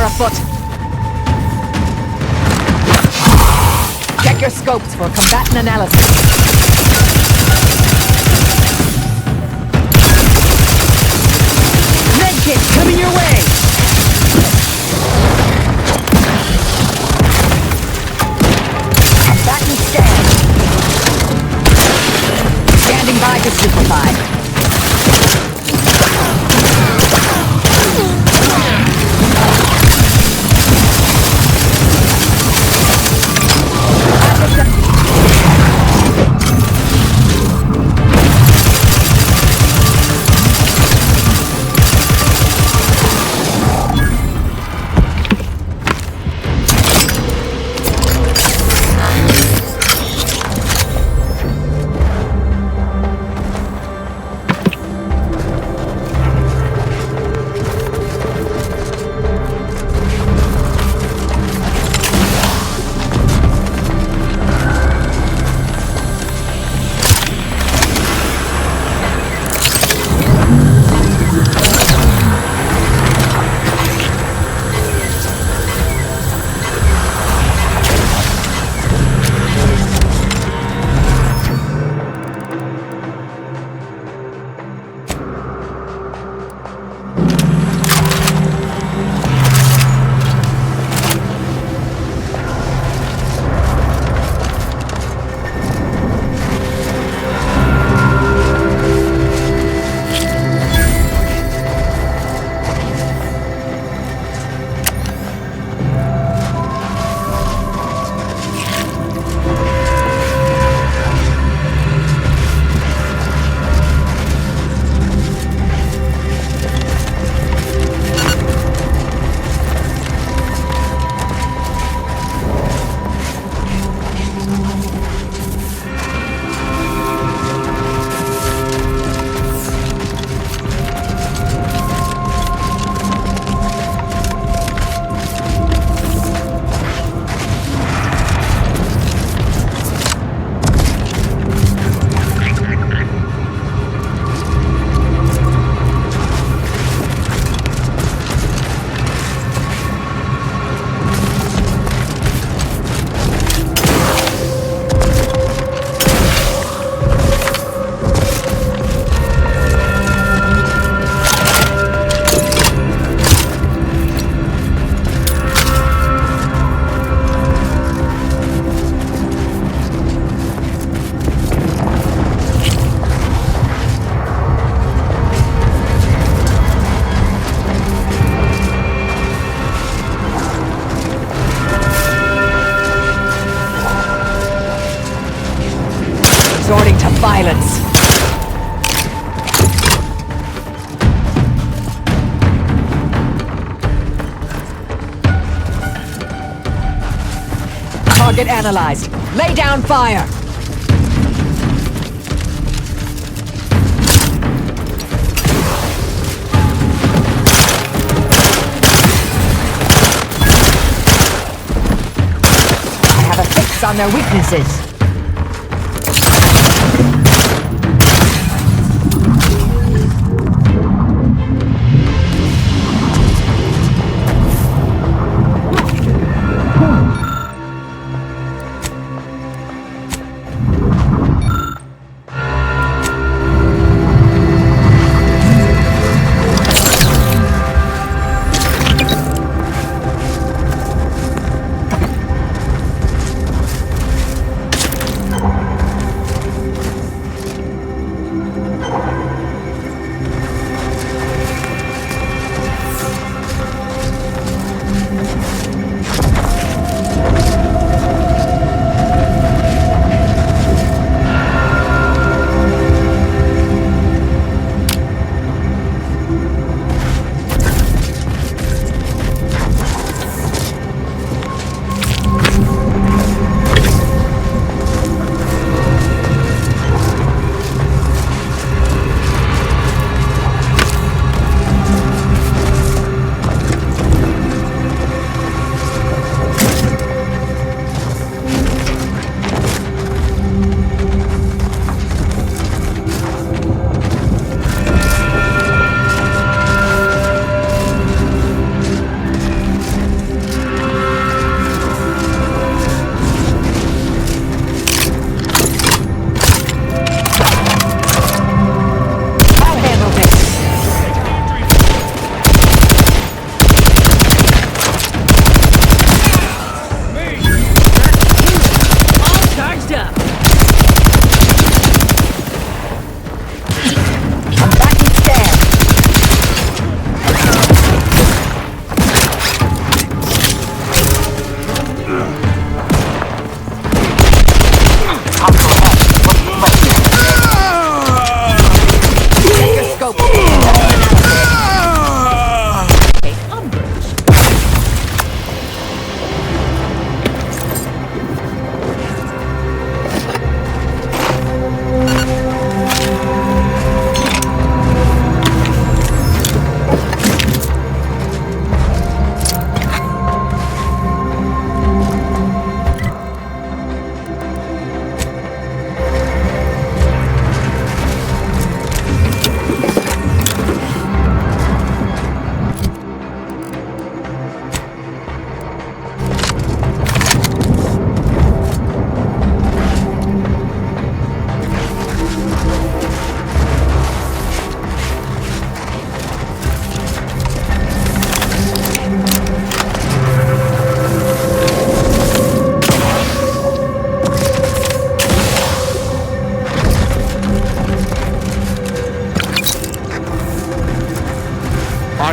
more afoot. Check your scopes for combatant analysis. Medkit coming your way! Combatant scan. Standing by to simplify. Resorting to violence. Target analyzed. Lay down fire. I have a fix on their weaknesses.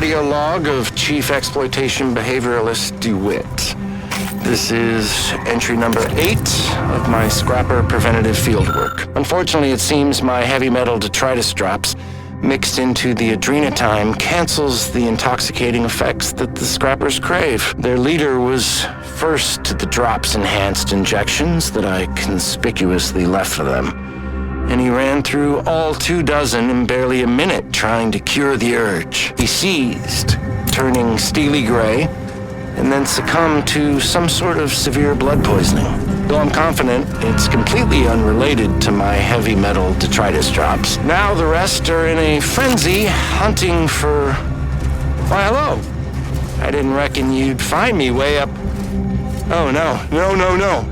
audio log of Chief Exploitation Behavioralist DeWitt. This is entry number 8 of my scrapper preventative fieldwork. Unfortunately, it seems my heavy metal detritus drops mixed into the adrenatime cancels the intoxicating effects that the scrappers crave. Their leader was first to the drops-enhanced injections that I conspicuously left for them, and he ran through all 24 in barely a minute trying to cure the urge. He seized, turning steely gray, and then succumbed to some sort of severe blood poisoning. Though I'm confident it's completely unrelated to my heavy metal detritus drops. Now the rest are in a frenzy hunting for... Why, hello. I didn't reckon you'd find me way up... Oh, no.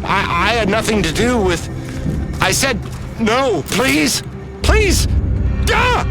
I had nothing to do with... I said, no, please. Please. Ah!